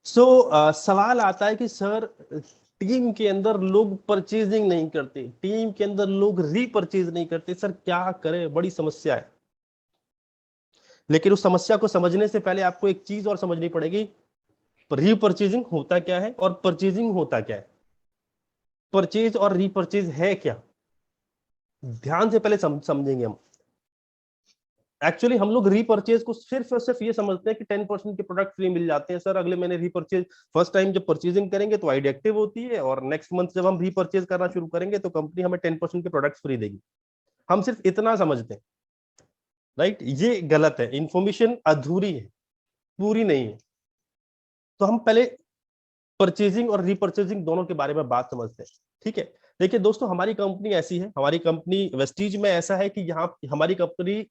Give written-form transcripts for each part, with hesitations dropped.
सवाल आता है कि सर टीम के अंदर लोग परचेजिंग नहीं करते, टीम के अंदर लोग रीपरचेज नहीं करते, सर क्या करें, बड़ी समस्या है। लेकिन उस समस्या को समझने से पहले आपको एक चीज और समझनी पड़ेगी, रीपरचेजिंग होता क्या है और परचेजिंग होता क्या है। परचेज और रीपरचेज है क्या, ध्यान से पहले समझेंगे हम। एक्चुअली हम लोग रीपरचेज को सिर्फ और सिर्फ ये समझते हैं कि 10% के प्रोडक्ट फ्री मिल जाते हैं सर अगले महीने रीपरचेज। फर्स्ट टाइम जब परचेजिंग करेंगे तो आईडी एक्टिव होती है और नेक्स्ट मंथ जब हम रीपरचेज करना शुरू करेंगे तो कंपनी हमें 10% के प्रोडक्ट फ्री देगी। हम सिर्फ इतना समझते हैं, राइट। ये गलत है, इंफॉर्मेशन अधूरी है, पूरी नहीं है। तो हम पहले परचेजिंग और रीपरचेजिंग दोनों के बारे में बात समझते हैं, ठीक है। देखिए दोस्तों, हमारी कंपनी ऐसी है, हमारी कंपनी वेस्टीज में ऐसा है कि यहाँ हमारी कंपनी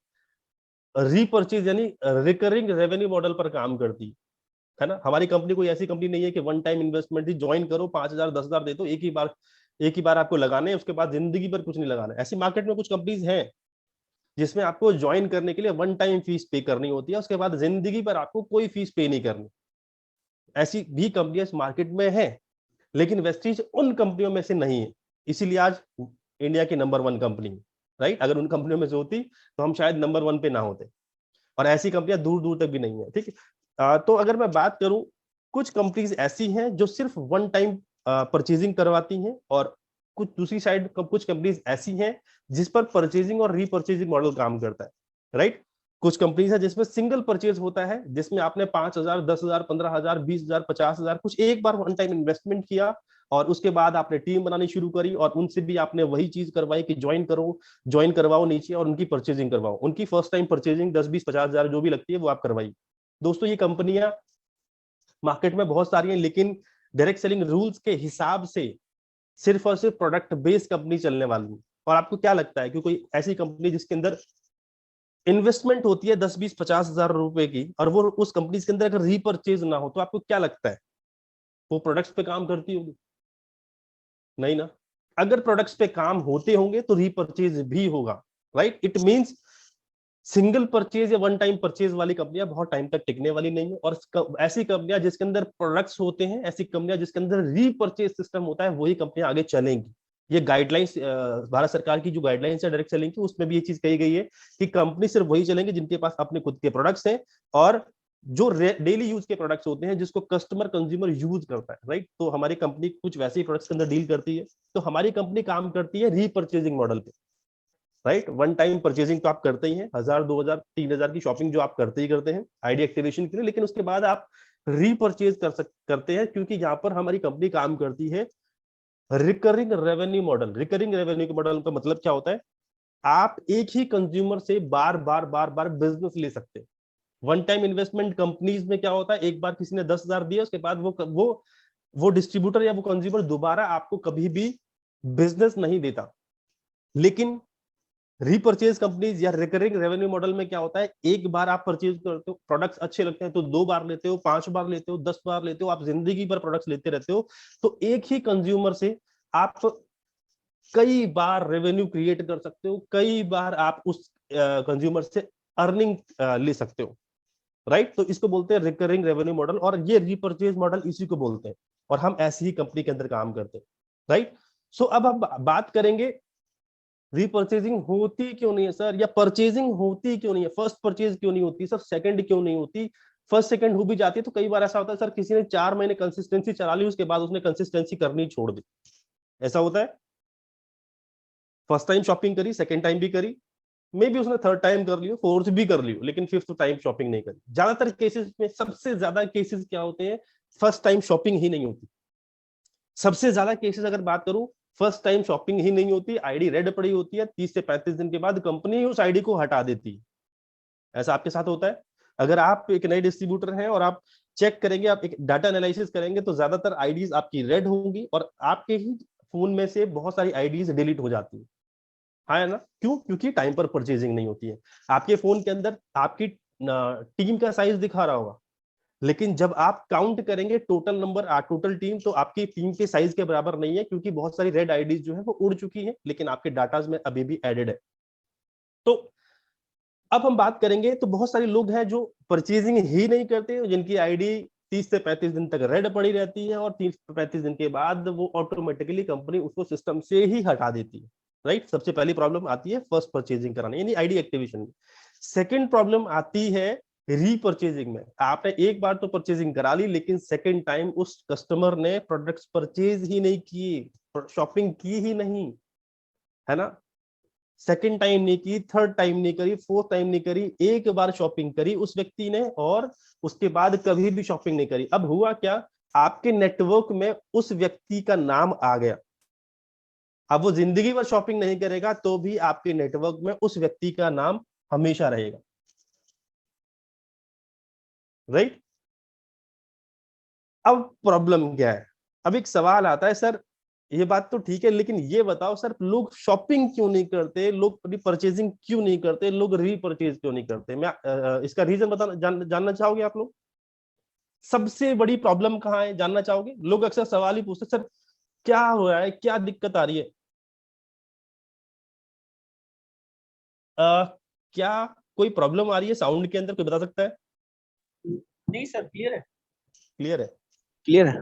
रीपरचेज यानी रिकरिंग रेवेन्यू मॉडल पर काम करती है ना। हमारी कंपनी कोई ऐसी कंपनी नहीं है कि वन टाइम इन्वेस्टमेंट ही ज्वाइन करो, 5,000 10,000 दे दो, एक ही बार आपको लगाने हैं, उसके बाद जिंदगी पर कुछ नहीं लगाना है। ऐसी मार्केट में कुछ कंपनीज हैं जिसमें आपको ज्वाइन करने के लिए वन टाइम फीस पे करनी होती है, उसके बाद जिंदगी पर आपको कोई फीस पे नहीं करनी। ऐसी भी कंपनियां इस मार्केट में है, लेकिन वेस्टीज उन कंपनियों में से नहीं है, इसीलिए आज इंडिया की नंबर 1 कंपनी, राइट। अगर उन कंपनियों में से होती तो हम शायद नंबर 1 पे ना होते, और ऐसी कंपनियां दूर दूर तक भी नहीं है, ठीक है। तो अगर मैं बात करूं, कुछ कंपनीज ऐसी हैं जो सिर्फ वन टाइम परचेजिंग करवाती हैं, और कुछ दूसरी साइड कुछ कंपनीज ऐसी हैं जिस पर परचेजिंग और रीपरचेजिंग मॉडल काम करता है, राइट। कुछ कंपनीज है जिसमें सिंगल परचेज होता है, जिसमें आपने 5,000 10,000 15,000 20,000 50,000 कुछ एक बार वन टाइम इन्वेस्टमेंट किया, और उसके बाद आपने टीम बनानी शुरू करी और उनसे भी आपने वही चीज करवाई कि ज्वाइन करवाओ नीचे और उनकी परचेजिंग करवाओ। उनकी फर्स्ट टाइम परचेजिंग 10 20 50,000 जो भी लगती है वो आप करवाई। दोस्तों ये कंपनियां मार्केट में बहुत सारी हैं, लेकिन डायरेक्ट सेलिंग रूल्स के हिसाब से सिर्फ और सिर्फ प्रोडक्ट बेस्ड कंपनी चलने वाली है। और आपको क्या लगता है कि कोई ऐसी कंपनी जिसके अंदर इन्वेस्टमेंट होती है 10 20 50,000 रुपए की, और वो उस कंपनी के अंदर अगर रीपरचेज ना हो, तो आपको क्या लगता है वो प्रोडक्ट्स पे काम करती होगी? नहीं ना। अगर प्रोडक्ट्स पे काम होते होंगे तो रीपरचेज भी होगा, right. It means single purchase या वन टाइम परचेज वाली कंपनियां बहुत टाइम तक टिकने वाली नहीं है, और ऐसी कंपनियां जिसके अंदर प्रोडक्ट्स होते हैं, ऐसी कंपनियां जिसके अंदर रीपरचेज सिस्टम होता है, वही कंपनियां आगे चलेंगी। ये गाइडलाइंस भारत सरकार की जो गाइडलाइंस है डायरेक्ट सेलिंग की, उसमें भी ये चीज कही गई है कि कंपनी सिर्फ वही चलेंगे जिनके पास अपने खुद के प्रोडक्ट्स हैं, और जो डेली यूज के प्रोडक्ट्स होते हैं जिसको कस्टमर कंज्यूमर यूज करता है, राइट। तो हमारी कंपनी कुछ वैसे ही प्रोडक्ट्स के अंदर डील करती है। तो हमारी कंपनी काम करती है रीपरचेजिंग मॉडल पे, राइट। वन टाइम परचेजिंग तो आप करते ही हैं, 1,000 2,000 3,000 की शॉपिंग जो आप करते ही करते हैं आईडी एक्टिवेशन के लिए, लेकिन उसके बाद आप रीपरचेज करते हैं, क्योंकि यहाँ पर हमारी कंपनी काम करती है recurring revenue model. Recurring revenue model का मतलब क्या होता है? आप एक ही कंज्यूमर से बार बार बार बार बिजनेस ले सकते हैं। वन टाइम इन्वेस्टमेंट कंपनीज में क्या होता है, एक बार किसी ने 10,000 दिया, उसके बाद वो डिस्ट्रीब्यूटर या वो कंज्यूमर दोबारा आपको कभी भी बिजनेस नहीं देता। लेकिन रीपरचेज कंपनीज या रिकरिंग रेवेन्यू मॉडल में क्या होता है, एक बार आप परचेज करते हो, प्रोडक्ट्स अच्छे लगते हैं तो 2 बार लेते हो, 5 बार लेते हो, 10 बार लेते हो, आप जिंदगी भर प्रोडक्ट्स लेते रहते हो। तो एक ही कंज्यूमर से आप कई बार रेवेन्यू क्रिएट कर सकते हो, कई बार आप उस कंज्यूमर से अर्निंग ले सकते हो, राइट। तो इसको बोलते हैं रिकरिंग रेवेन्यू मॉडल, और ये रीपरचेज मॉडल इसी को बोलते हैं, और हम ऐसी ही कंपनी के अंदर काम करते हैं, राइट। सो अब हम बात करेंगे रीपरचेजिंग होती क्यों नहीं है सर, या परचेजिंग होती क्यों नहीं है, फर्स्ट परचेज क्यों नहीं होती सर, सेकंड क्यों नहीं होती, फर्स्ट सेकंड हो भी जाती है तो कई बार ऐसा होता है सर किसी ने 4 महीने कंसिस्टेंसी चला ली, उसके बाद उसने कंसिस्टेंसी करनी छोड़ दी। ऐसा होता है, फर्स्ट टाइम शॉपिंग करी, सेकंड टाइम भी करी, मे बी उसने थर्ड टाइम कर लियो, फोर्थ भी कर लियो, लेकिन फिफ्थ टाइम शॉपिंग नहीं करी। ज्यादातर केसेस में सबसे ज्यादा केसेस क्या होते हैं, फर्स्ट टाइम शॉपिंग ही नहीं होती। सबसे ज्यादा केसेस अगर बात करूं, फर्स्ट टाइम शॉपिंग ही नहीं होती, आईडी रेड पड़ी होती है, 30 से 35 दिन के बाद कंपनी उस आईडी को हटा देती है। ऐसा आपके साथ होता है? अगर आप एक नए डिस्ट्रीब्यूटर हैं और आप चेक करेंगे, आप एक डाटा एनालिसिस करेंगे, तो ज्यादातर आईडीज आपकी रेड होंगी और आपके ही फोन में से बहुत सारी आईडीज डिलीट हो जाती है। हाँ है ना, क्यों? क्योंकि टाइम पर परचेजिंग नहीं होती है। आपके फोन के अंदर आपकी टीम का साइज दिखा रहा होगा, लेकिन जब आप काउंट करेंगे टोटल नंबर टोटल टीम, तो आपकी टीम के साइज के बराबर नहीं है, क्योंकि बहुत सारी रेड आईडीज जो है वो उड़ चुकी है, लेकिन आपके डाटाज में अभी भी एडेड है। तो अब हम बात करेंगे, तो बहुत सारे लोग हैं जो परचेजिंग ही नहीं करते, जिनकी आईडी 30 से 35 दिन तक रेड पड़ी रहती है, और 30 से 35 दिन के बाद वो ऑटोमेटिकली कंपनी उसको सिस्टम से ही हटा देती है, राइट। सबसे पहली प्रॉब्लम आती है फर्स्ट परचेजिंग कराने यानी आईडी एक्टिवेशन में। सेकेंड प्रॉब्लम आती है रीपरचेजिंग में। आपने एक बार तो परचेजिंग करा ली, लेकिन सेकेंड टाइम उस कस्टमर ने प्रोडक्ट्स परचेज ही नहीं किए, शॉपिंग की ही नहीं, है ना। सेकंड टाइम नहीं की, थर्ड टाइम नहीं करी, फोर्थ टाइम नहीं करी, एक बार शॉपिंग करी उस व्यक्ति ने और उसके बाद कभी भी शॉपिंग नहीं करी। अब हुआ क्या, आपके नेटवर्क में उस व्यक्ति का नाम आ गया। अब वो जिंदगी भर शॉपिंग नहीं करेगा तो भी आपके नेटवर्क में उस व्यक्ति का नाम हमेशा रहेगा, राइट। अब प्रॉब्लम क्या है, अब एक सवाल आता है, सर ये बात तो ठीक है, लेकिन ये बताओ सर, लोग शॉपिंग क्यों नहीं करते, लोग परचेजिंग क्यों नहीं करते, लोग रीपरचेज क्यों नहीं करते? मैं इसका रीजन जानना चाहोगे आप लोग? सबसे बड़ी प्रॉब्लम कहाँ है जानना चाहोगे? लोग अक्सर सवाल ही पूछते, सर क्या हो रहा है, क्या दिक्कत आ रही है? आ, क्या कोई प्रॉब्लम आ रही है साउंड के अंदर? कोई बता सकता है? नहीं सर, क्लियर है। क्लियर है? क्लियर है।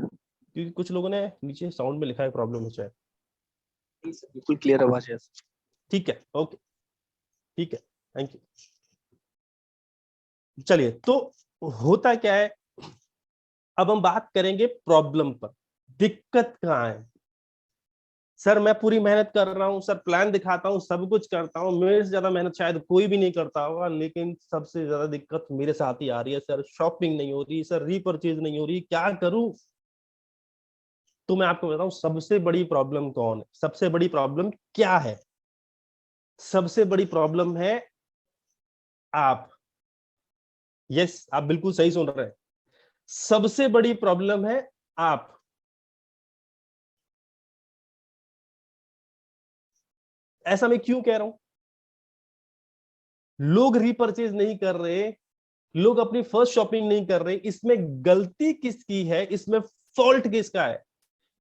क्योंकि कुछ लोगों ने नीचे साउंड में लिखा है प्रॉब्लम है शायद। नहीं सर, बिल्कुल क्लियर आवाज है। ठीक है, ओके, ठीक है, थैंक यू। चलिए, तो होता क्या है, अब हम बात करेंगे प्रॉब्लम पर। दिक्कत कहाँ है? सर मैं पूरी मेहनत कर रहा हूं सर, प्लान दिखाता हूं, सब कुछ करता हूं, मेरे से ज्यादा मेहनत शायद कोई भी नहीं करता होगा, लेकिन सबसे ज्यादा दिक्कत मेरे साथ ही आ रही है सर, शॉपिंग नहीं हो रही सर, रीपरचेज नहीं हो रही, क्या करूं? तो मैं आपको बताऊं सबसे बड़ी प्रॉब्लम कौन है, सबसे बड़ी प्रॉब्लम क्या है। सबसे बड़ी प्रॉब्लम है आप। यस, आप बिल्कुल सही सुन रहे हैं, सबसे बड़ी प्रॉब्लम है आप। ऐसा मैं क्यों कह रहा हूं? लोग रीपरचेज नहीं कर रहे, लोग अपनी फर्स्ट शॉपिंग नहीं कर रहे, इसमें गलती किसकी है, इसमें फॉल्ट किसका है?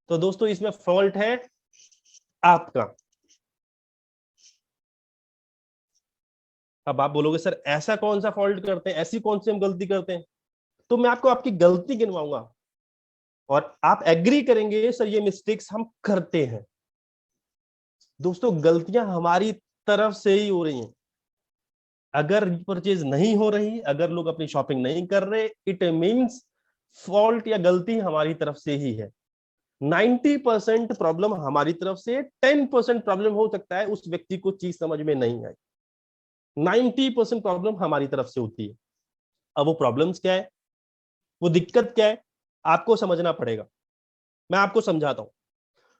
तो दोस्तों इसमें फॉल्ट है आपका। अब आप बोलोगे सर ऐसा कौन सा फॉल्ट करते हैं, ऐसी कौन सी हम गलती करते हैं? तो मैं आपको आपकी गलती गिनवाऊंगा और आप एग्री करेंगे सर ये मिस्टेक्स हम करते हैं। दोस्तों गलतियां हमारी तरफ से ही हो रही हैं। अगर परचेज नहीं हो रही, अगर लोग अपनी शॉपिंग नहीं कर रहे, इट मींस फॉल्ट या गलती हमारी तरफ से ही है। 90% प्रॉब्लम हमारी तरफ से, 10% प्रॉब्लम हो सकता है उस व्यक्ति को चीज समझ में नहीं आई। 90% प्रॉब्लम हमारी तरफ से होती है। अब वो प्रॉब्लम्स क्या है, वो दिक्कत क्या है, आपको समझना पड़ेगा। मैं आपको समझाता हूं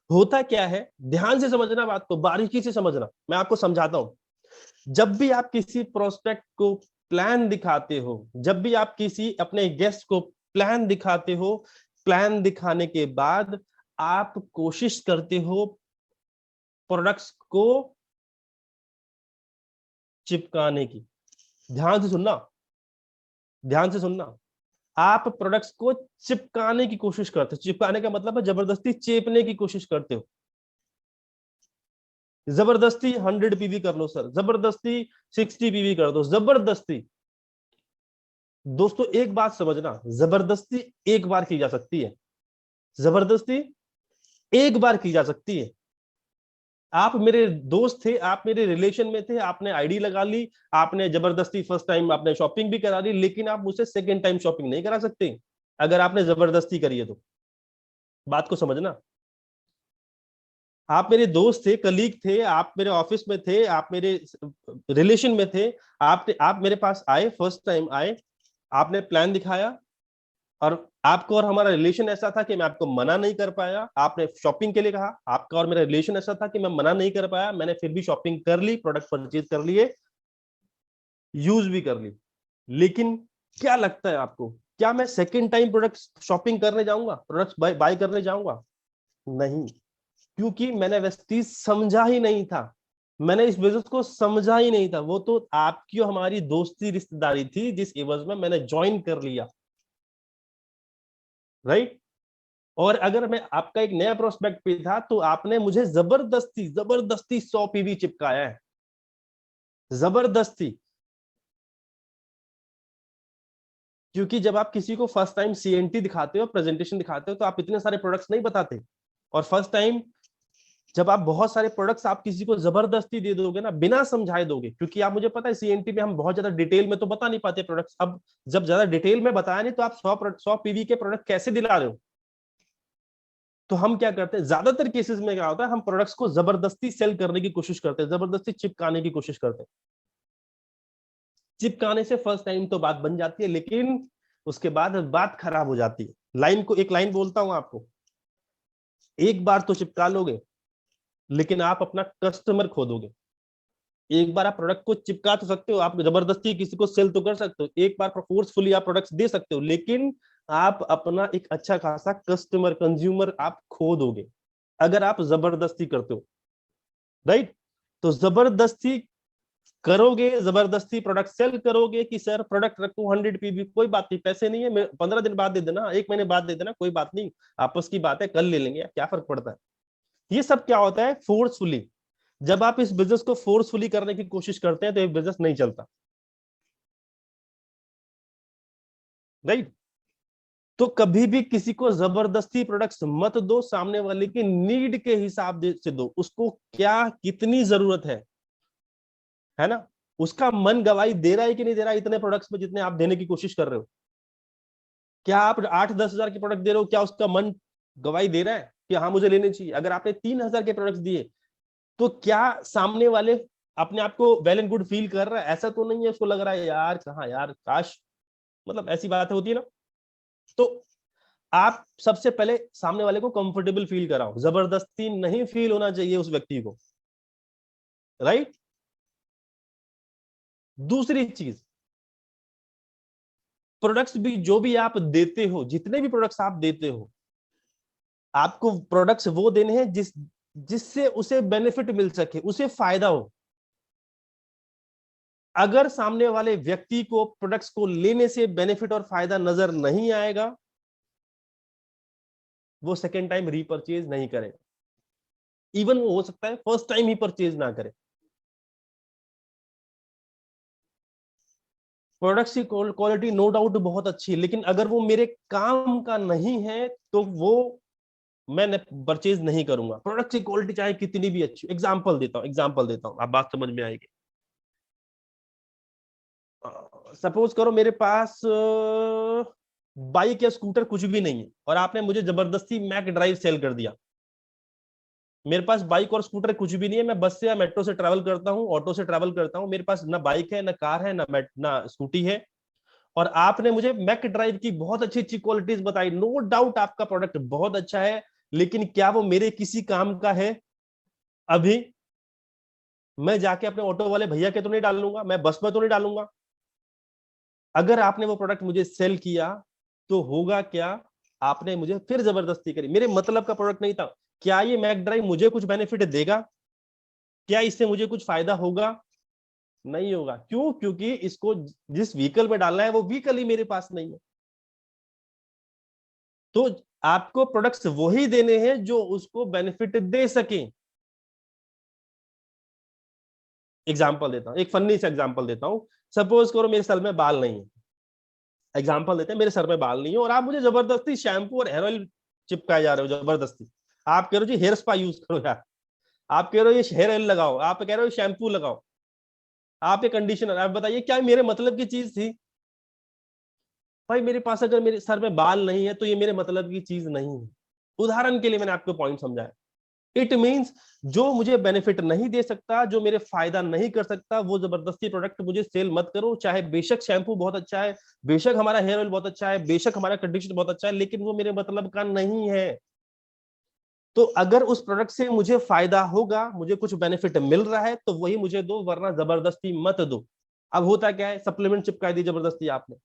होता क्या है, ध्यान से समझना, बात को बारीकी से समझना, मैं आपको समझाता हूं। जब भी आप किसी प्रोस्पेक्ट को प्लान दिखाते हो, जब भी आप किसी अपने गेस्ट को प्लान दिखाते हो, प्लान दिखाने के बाद आप कोशिश करते हो प्रोडक्ट्स को चिपकाने की। ध्यान से सुनना, ध्यान से सुनना। आप प्रोडक्ट्स को चिपकाने की कोशिश करते हो, चिपकाने का मतलब है जबरदस्ती चेपने की कोशिश करते हो। जबरदस्ती 100 पीवी कर लो सर, जबरदस्ती 60 पीवी कर दो, जबरदस्ती। दोस्तों एक बात समझना, जबरदस्ती एक बार की जा सकती है, जबरदस्ती एक बार की जा सकती है। आप मेरे दोस्त थे, आप मेरे रिलेशन में थे, आपने आईडी लगा ली, आपने जबरदस्ती फर्स्ट टाइम आपने शॉपिंग भी करा ली, लेकिन आप मुझसे सेकंड टाइम शॉपिंग नहीं करा सकते अगर आपने जबरदस्ती करी है तो। बात को समझना। आप मेरे दोस्त थे, कलीग थे, आप मेरे ऑफिस में थे, आप मेरे रिलेशन में थे, आप मेरे पास आए, फर्स्ट टाइम आए, आपने प्लान दिखाया, और आपको और हमारा रिलेशन ऐसा था कि मैं आपको मना नहीं कर पाया, आपने शॉपिंग के लिए कहा, आपका और मेरा रिलेशन ऐसा था कि मैं मना नहीं कर पाया, मैंने फिर भी शॉपिंग कर ली, प्रोडक्ट परचेज कर लिए, यूज भी कर ली। लेकिन क्या लगता है आपको, क्या मैं सेकेंड टाइम प्रोडक्ट शॉपिंग करने जाऊंगा, प्रोडक्ट बाय करने जाऊंगा? नहीं, क्योंकि मैंने वह चीज समझा ही नहीं था, मैंने इस बिजनेस को समझा ही नहीं था। वो तो आपकी और हमारी दोस्ती रिश्तेदारी थी जिस एवज में मैंने ज्वाइन कर लिया, राइट। और अगर मैं आपका एक नया प्रोस्पेक्ट पे था तो आपने मुझे जबरदस्ती जबरदस्ती 100 पीवी चिपकाया है, जबरदस्ती। क्योंकि जब आप किसी को फर्स्ट टाइम CNT दिखाते हो, प्रेजेंटेशन दिखाते हो, तो आप इतने सारे प्रोडक्ट्स नहीं बताते। और फर्स्ट टाइम जब आप बहुत सारे प्रोडक्ट्स आप किसी को जबरदस्ती दे दोगे ना, बिना समझाए दोगे, क्योंकि आप, मुझे पता है CNT में हम बहुत ज्यादा डिटेल में तो बता नहीं पाते प्रोडक्ट्स। अब जब ज्यादा डिटेल में बताया नहीं, तो आप 100 PV के प्रोडक्ट कैसे दिला रहे हो? तो हम क्या करते हैं, ज्यादातर केसेस में क्या होता है, हम प्रोडक्ट्स को जबरदस्ती सेल करने की कोशिश करते हैं, जबरदस्ती चिपकाने की कोशिश करते हैं। चिपकाने से फर्स्ट टाइम तो बात बन जाती है, लेकिन उसके बाद बात खराब हो जाती है। एक लाइन बोलता हूं आपको, एक बार तो चिपका लोगे, लेकिन आप अपना कस्टमर खो दोगे। एक बार आप प्रोडक्ट को चिपका तो सकते हो, आप जबरदस्ती किसी को सेल तो कर सकते हो, एक बार फोर्सफुली आप प्रोडक्ट्स दे सकते हो, लेकिन आप अपना एक अच्छा खासा कस्टमर, कंज्यूमर आप खो दोगे अगर आप जबरदस्ती करते हो, राइट? तो जबरदस्ती करोगे, जबरदस्ती प्रोडक्ट सेल करोगे कि सर प्रोडक्ट रखो 100 PV, कोई बात नहीं, पैसे नहीं है, 15 दिन बाद दे देना, 1 महीने बाद दे देना, कोई बात नहीं, आपस की बात है, कल ले लेंगे, क्या फर्क पड़ता है। ये सब क्या होता है, फोर्सफुली। जब आप इस बिजनेस को फोर्सफुली करने की कोशिश करते हैं तो ये बिजनेस नहीं चलता, राइट? तो कभी भी किसी को जबरदस्ती प्रोडक्ट्स मत दो, सामने वाले की नीड के हिसाब से दो, उसको क्या कितनी जरूरत है ना, उसका मन गवाही दे रहा है कि नहीं दे रहा है इतने प्रोडक्ट्स में जितने आप देने की कोशिश कर रहे हो। क्या आप 8-10 हजार के प्रोडक्ट दे रहे हो, क्या उसका मन गवाही दे रहा है कि हाँ मुझे लेने चाहिए? अगर आपने 3,000 के प्रोडक्ट्स दिए, तो क्या सामने वाले अपने आप को वेल एंड गुड फील कर रहा है? ऐसा तो नहीं है उसको लग रहा है यार कहाँ यार काश, मतलब ऐसी बात होती है ना। तो आप सबसे पहले सामने वाले को कंफर्टेबल फील कराओ, जबरदस्ती नहीं फील होना चाहिए उस व्यक्ति को, राइट? दूसरी चीज, प्रोडक्ट्स भी जो भी आप देते हो, जितने भी प्रोडक्ट्स आप देते हो, आपको प्रोडक्ट्स वो देने हैं जिससे उसे बेनिफिट मिल सके, उसे फायदा हो। अगर सामने वाले व्यक्ति को प्रोडक्ट्स को लेने से बेनिफिट और फायदा नजर नहीं आएगा, वो सेकेंड टाइम रीपरचेज नहीं करेगा। इवन वो हो सकता है फर्स्ट टाइम ही परचेज ना करे। प्रोडक्ट्स की क्वालिटी नो डाउट बहुत अच्छी है, लेकिन अगर वो मेरे काम का नहीं है तो वो मैं परचेज नहीं करूंगा। प्रोडक्ट की क्वालिटी चाहे कितनी भी अच्छी, एग्जांपल देता हूं, आप बात समझ में आएगी। सपोज करो मेरे पास बाइक या स्कूटर कुछ भी नहीं है, और आपने मुझे जबरदस्ती मैक ड्राइव सेल कर दिया। मेरे पास बाइक और स्कूटर कुछ भी नहीं है, मैं बस से या मेट्रो से ट्रैवल करता हूँ, ऑटो से ट्रैवल करता हूँ, मेरे पास ना बाइक है, ना कार है, ना स्कूटी है, और आपने मुझे मैक ड्राइव की बहुत अच्छी अच्छी क्वालिटीज बताई। नो डाउट आपका प्रोडक्ट बहुत अच्छा है, लेकिन क्या वो मेरे किसी काम का है? अभी मैं जाके अपने ऑटो वाले भैया के तो नहीं डाल लूंगा, मैं बस में तो नहीं डालूंगा। अगर आपने वो प्रोडक्ट मुझे सेल किया तो होगा क्या, आपने मुझे फिर जबरदस्ती करी, मेरे मतलब का प्रोडक्ट नहीं था। क्या ये मैक ड्राइव मुझे कुछ बेनिफिट देगा? क्या इससे मुझे कुछ फायदा होगा? नहीं होगा। क्यों? क्योंकि इसको जिस व्हीकल में डालना है वो व्हीकल ही मेरे पास नहीं है। तो आपको प्रोडक्ट्स वही देने हैं जो उसको बेनिफिट दे सके। एग्जाम्पल देता हूं, एक फनी सा एग्जाम्पल देता हूं। सपोज करो मेरे सर में बाल नहीं है, एग्जाम्पल देते हैं, मेरे सर में बाल नहीं है, और आप मुझे जबरदस्ती शैम्पू और हेयर ऑयल चिपकाए जा रहे हो जबरदस्ती। आप कह रहे हो जी हेयर स्पा यूज करो यार, आप कह रहे हो ये हेयर ऑयल लगाओ, आप कह रहे हो शैम्पू लगाओ, आप ये कंडीशनर, आप बताइए क्या मेरे मतलब की चीज थी? भाई मेरे पास अगर मेरे सर में बाल नहीं है तो ये मेरे मतलब की चीज नहीं है। उदाहरण के लिए मैंने आपको पॉइंट समझाया। इट मींस जो मुझे बेनिफिट नहीं दे सकता, जो मेरे फायदा नहीं कर सकता, वो जबरदस्ती प्रोडक्ट मुझे सेल मत करो। चाहे बेशक शैम्पू बहुत अच्छा है, बेशक हमारा हेयर ऑयल बहुत अच्छा है, बेशक हमारा कंडीशनर बहुत अच्छा है, लेकिन वो मेरे मतलब का नहीं है। तो अगर उस प्रोडक्ट से मुझे फायदा होगा, मुझे कुछ बेनिफिट मिल रहा है, तो वही मुझे दो, वरना जबरदस्ती मत दो। अब होता क्या है, सप्लीमेंट चिपका दी जबरदस्ती आपने,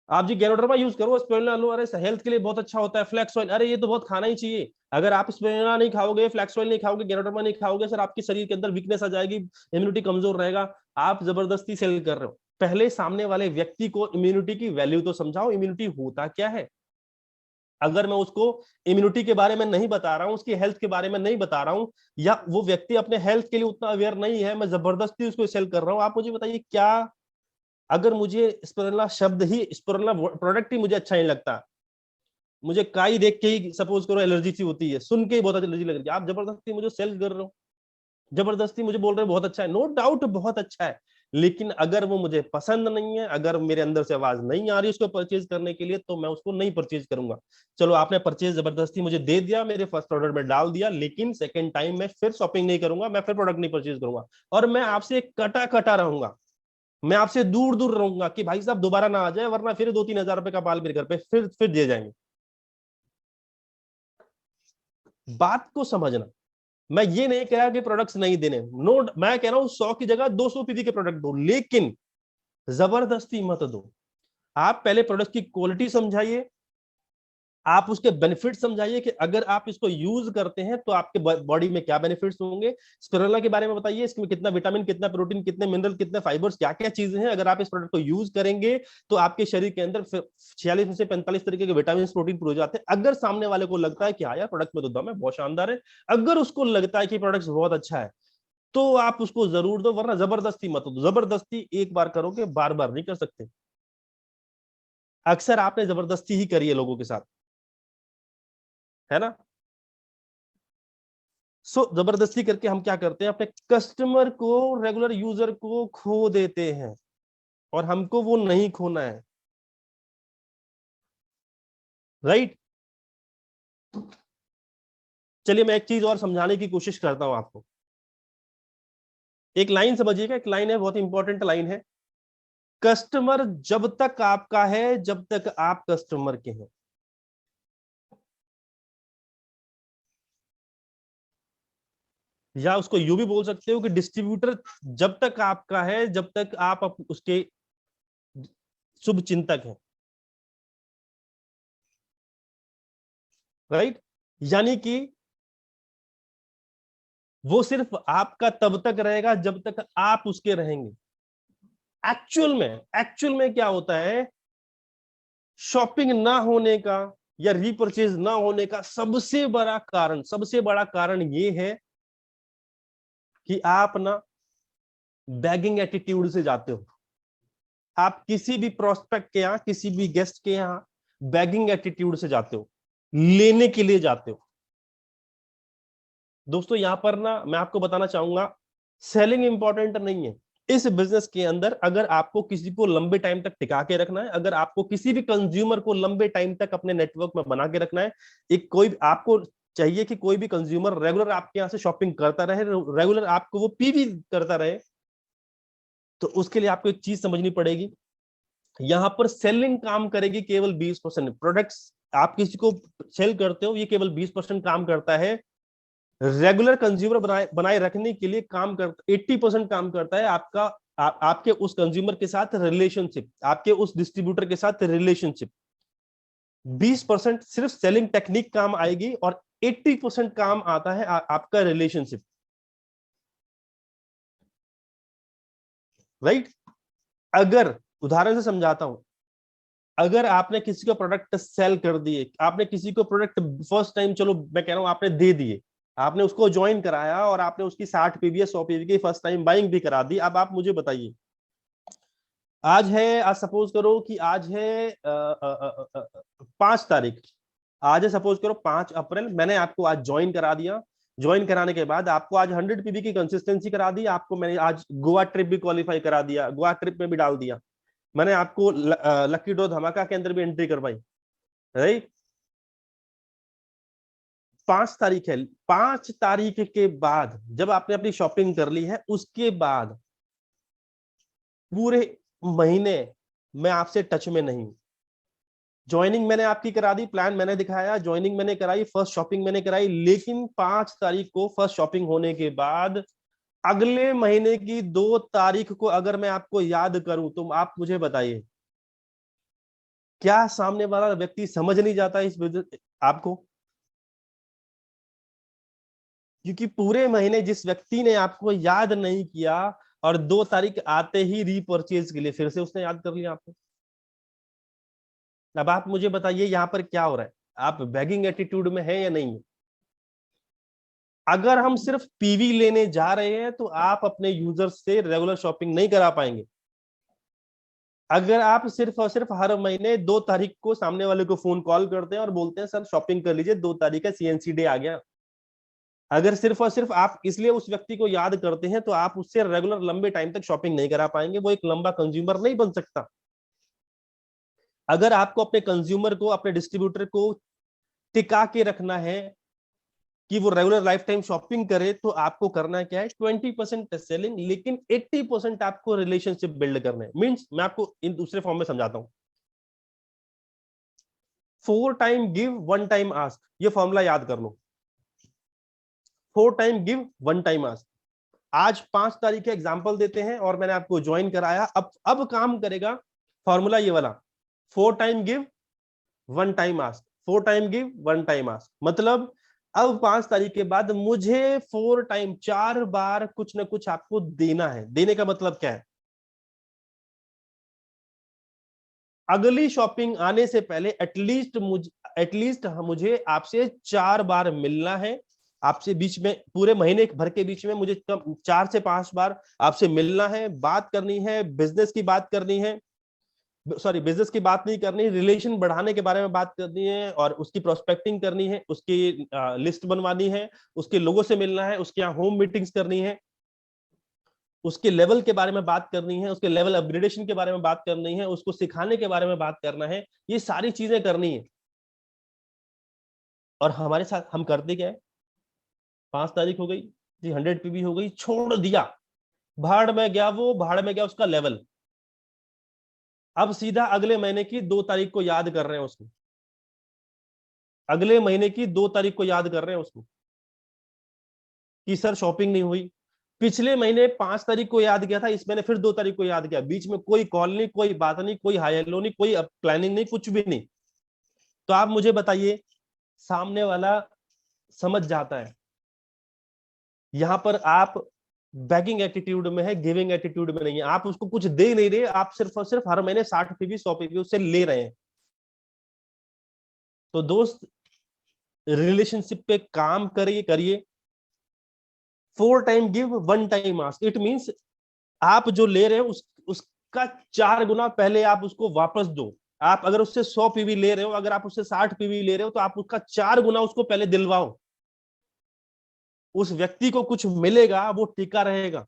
आप जी गैनोडर्मा यूज करो, स्पिरुलिना लो, अरे हेल्थ के लिए बहुत अच्छा होता है, फ्लैक्स ऑयल, अरे ये तो बहुत खाना ही चाहिए। अगर आप स्पिरुलिना नहीं खाओगे, फ्लैक्स ऑयल नहीं खाओगे, गैनोडर्मा नहीं खाओगे, सर आपके शरीर के अंदर वीकनेस आ जाएगी, इम्यूनिटी कमजोर रहेगा। आप जबरदस्ती सेल कर रहे हो। पहले सामने वाले व्यक्ति को इम्यूनिटी की वैल्यू तो समझाओ, इम्यूनिटी होता क्या है। अगर मैं उसको इम्यूनिटी के बारे में नहीं बता रहा हूं, उसकी हेल्थ के बारे में नहीं बता रहा हूं, या वो व्यक्ति अपने हेल्थ के लिए उतना अवेयर नहीं है, मैं जबरदस्ती उसको सेल कर रहा हूं, आप मुझे बताइए क्या अगर मुझे स्पिरुलिना शब्द ही, स्पिरुलिना प्रोडक्ट ही मुझे अच्छा नहीं लगता, मुझे काई देख के ही सपोज करो एलर्जी सी होती है, सुन के ही बहुत एलर्जी लग रही है, आप जबरदस्ती मुझे सेल कर रहे हो, जबरदस्ती मुझे बोल रहे हो बहुत अच्छा है, नो डाउट बहुत अच्छा है, लेकिन अगर वो मुझे पसंद नहीं है, अगर मेरे अंदर से आवाज नहीं आ रही उसको परचेज करने के लिए, तो मैं उसको नहीं परचेज करूंगा। चलो आपने परचेज जबरदस्ती मुझे दे दिया, मेरे फर्स्ट ऑर्डर में डाल दिया, लेकिन सेकंड टाइम मैं फिर शॉपिंग नहीं करूंगा, मैं फिर प्रोडक्ट नहीं परचेज करूंगा, और मैं आपसे कटा कटा रहूंगा, मैं आपसे दूर दूर रहूंगा कि भाई साहब दोबारा ना आ जाए, वरना फिर 2-3 हजार रुपए का बाल मेरे घर पे फिर दे जाएंगे। बात को समझना, मैं ये नहीं कह रहा कि प्रोडक्ट्स नहीं देने, नो, मैं कह रहा हूं 100 की जगह 200 पीवी के प्रोडक्ट दो, लेकिन जबरदस्ती मत दो। आप पहले प्रोडक्ट की क्वालिटी समझाइए, आप उसके बेनिफिट समझाइए कि अगर आप इसको यूज करते हैं तो आपके बॉडी में क्या बेनिफिट्स होंगे, स्पिरुलिना के बारे में बताइए, इसमें कितना विटामिन, कितना प्रोटीन, कितने मिनरल, कितने फाइबर्स, क्या क्या चीजें हैं, अगर आप इस प्रोडक्ट को यूज करेंगे तो आपके शरीर के अंदर 46 में से 45 तरीके के विटामिन, प्रोटीन पूरे हो जाते हैं। अगर सामने वाले को लगता है कि हाँ यार प्रोडक्ट में तो दम है, बहुत शानदार है, अगर उसको लगता है कि प्रोडक्ट बहुत अच्छा है, तो आप उसको जरूर दो, वरना जबरदस्ती मत दो। जबरदस्ती एक बार करोगे, बार बार नहीं कर सकते, अक्सर आपने जबरदस्ती ही करी है लोगों के साथ, है ना। जबरदस्ती करके हम क्या करते हैं, अपने कस्टमर को, रेगुलर यूजर को खो देते हैं, और हमको वो नहीं खोना है, राइट। चलिए मैं एक चीज और समझाने की कोशिश करता हूं आपको, एक लाइन समझिएगा, एक लाइन है, बहुत इंपॉर्टेंट लाइन है, कस्टमर जब तक आपका है जब तक आप कस्टमर के हैं, या उसको यूं भी बोल सकते हो कि डिस्ट्रीब्यूटर जब तक आपका है जब तक आप उसके शुभ चिंतक हैं, राइट। यानी कि वो सिर्फ आपका तब तक रहेगा जब तक आप उसके रहेंगे। एक्चुअल में क्या होता है, शॉपिंग ना होने का या रीपरचेज ना होने का सबसे बड़ा कारण ये है कि आप ना बैगिंग एटीट्यूड से जाते हो। आप किसी भी प्रोस्पेक्ट के यहाँ, किसी भी गेस्ट के यहाँ बैगिंग एटीट्यूड से जाते हो, लेने के लिए जाते हो। दोस्तों यहां पर ना मैं आपको बताना चाहूंगा, सेलिंग इंपॉर्टेंट नहीं है इस बिजनेस के अंदर। अगर आपको किसी को लंबे टाइम तक टिका के रखना है, अगर आपको किसी भी कंज्यूमर को लंबे टाइम तक अपने नेटवर्क में बना के रखना है, एक कोई आपको चाहिए कि कोई भी कंज्यूमर रेगुलर आपके यहाँ से शॉपिंग करता रहे, रेगुलर आपको वो पीवी करता रहे, तो उसके लिए आपको एक चीज समझनी पड़ेगी, यहां पर सेलिंग काम करेगी केवल 20%। प्रोडक्ट्स आप किसी को सेल करते हो, ये केवल 20% काम करता है। रेगुलर कंज्यूमर बनाए रखने के लिए काम करता 80% काम करता है आपका, आपके उस कंज्यूमर के साथ रिलेशनशिप, आपके उस डिस्ट्रीब्यूटर के साथ रिलेशनशिप। 20% सिर्फ सेलिंग टेक्निक काम आएगी, और 80% काम आता है आपका रिलेशनशिप, राइट। अगर उदाहरण से समझाता हूं, अगर आपने किसी को प्रोडक्ट सेल कर दिए, आपने किसी को प्रोडक्ट फर्स्ट टाइम, चलो मैं कह रहा हूं आपने दे दिए, आपने उसको ज्वाइन कराया और आपने उसकी 60 पीवी या 100 पीवी की फर्स्ट टाइम बाइंग भी करा दी। अब आप मुझे बताइए, आज है, आज सपोज करो कि आज है 5 तारीख, आज है सपोज करो 5 अप्रैल, मैंने आपको आज ज्वाइन करा दिया, ज्वाइन कराने के बाद आपको आज 100 पीवी की कंसिस्टेंसी करा दी, आपको मैंने आज गोवा ट्रिप भी क्वालिफाई करा दिया, गोवा ट्रिप में भी डाल दिया, मैंने आपको लकी ड्रॉ धमाका के अंदर भी एंट्री करवाई, राइट। 5 तारीख है, 5 तारीख के बाद जब आपने अपनी शॉपिंग कर ली है, उसके बाद पूरे महीने मैं आपसे टच में नहीं हूं। ज्वाइनिंग मैंने आपकी करा दी, प्लान मैंने दिखाया, ज्वाइनिंग मैंने कराई, फर्स्ट शॉपिंग मैंने कराई, लेकिन 5 तारीख को फर्स्ट शॉपिंग होने के बाद अगले महीने की 2 तारीख को अगर मैं आपको याद करूं, तो आप मुझे बताइए, क्या सामने वाला व्यक्ति समझ नहीं जाता इस आपको? क्योंकि पूरे महीने जिस व्यक्ति ने आपको याद नहीं किया, और 2 तारीख आते ही रीपरचेज के लिए फिर से उसने याद कर लिया आपको। अब आप मुझे बताइए यहां पर क्या हो रहा है, आप बैगिंग एटीट्यूड में है या नहीं है? अगर हम सिर्फ पीवी लेने जा रहे हैं तो आप अपने यूजर से रेगुलर शॉपिंग नहीं करा पाएंगे। अगर आप सिर्फ और सिर्फ हर महीने 2 तारीख को सामने वाले को फोन कॉल करते हैं और बोलते हैं सर शॉपिंग कर लीजिए, 2 तारीख का सीएनसी डे आ गया, अगर सिर्फ और सिर्फ आप इसलिए उस व्यक्ति को याद करते हैं तो आप उससे रेगुलर लंबे टाइम तक शॉपिंग नहीं करा पाएंगे, वो एक लंबा कंज्यूमर नहीं बन सकता। अगर आपको अपने कंज्यूमर को, अपने डिस्ट्रीब्यूटर को टिका के रखना है कि वो रेगुलर लाइफ टाइम शॉपिंग करे, तो आपको करना क्या है, 20% सेलिंग, लेकिन 80% आपको रिलेशनशिप बिल्ड करने। मींस मैं आपको इन दूसरे फॉर्म में समझाता हूं। 4 टाइम गिव 1 टाइम आस्क, ये फॉर्मूला याद कर लो। 4 टाइम गिव 1 टाइम आस्क। आज 5 तारीख के एग्जाम्पल देते हैं और मैंने आपको ज्वाइन कराया, अब काम करेगा फॉर्मूला ये वाला, 4 time give 1 time ask, 4 time give 1 time ask. मतलब अब 5 तारीख के बाद मुझे 4 टाइम, 4 बार कुछ ना कुछ आपको देना है। देने का मतलब क्या है, अगली शॉपिंग आने से पहले एटलीस्ट मुझे आपसे 4 बार मिलना है। आपसे बीच में पूरे महीने भर के बीच में मुझे 4 से 5 बार आपसे मिलना है, बात करनी है, बिजनेस की बात करनी है, सॉरी बिजनेस की बात नहीं करनी, रिलेशन बढ़ाने के बारे में बात करनी है और उसकी प्रोस्पेक्टिंग करनी है, उसकी लिस्ट बनवानी है, उसके लोगों से मिलना है, उसके यहाँ होम मीटिंग्स करनी है, उसके लेवल के बारे में बात करनी है, उसके लेवल अपग्रेडेशन के बारे में बात करनी है, उसको सिखाने के बारे में बात करना है, ये सारी चीजें करनी है। और हमारे साथ हम करते क्या है, 5 तारीख हो गई जी, 100 पीवी हो गई, छोड़ दिया, भाड़ में गया, वो भाड़ में गया उसका लेवल। अब सीधा अगले महीने की 2 तारीख को याद कर रहे हैं उसको, अगले महीने की 2 तारीख को याद कर रहे हैं उसको कि सर शॉपिंग नहीं हुई। पिछले महीने 5 तारीख को याद किया था, इस महीने फिर 2 तारीख को याद किया, बीच में कोई कॉल नहीं, कोई बात नहीं, कोई हाई हेलो नहीं, कोई प्लानिंग नहीं, कुछ भी नहीं। तो आप मुझे बताइए, सामने वाला समझ जाता है, यहां पर आप बैगिंग एटीट्यूड में है, गिविंग एटीट्यूड में नहीं है। आप उसको कुछ दे नहीं रहे, आप सिर्फ और सिर्फ हर महीने 60 पीवी 100 पीवी उससे ले रहे हैं। तो दोस्त, रिलेशनशिप पे काम करिए। 4 time give 1 time ask, it means आप जो ले रहे हो उसका 4 गुना पहले आप उसको वापस दो। आप अगर उससे 100 पीवी ले रहे हो, अगर आप उससे 60 पीवी ले रहे हो, तो आप उसका 4 गुना उसको पहले दिलवाओ। उस व्यक्ति को कुछ मिलेगा, वो टिका रहेगा।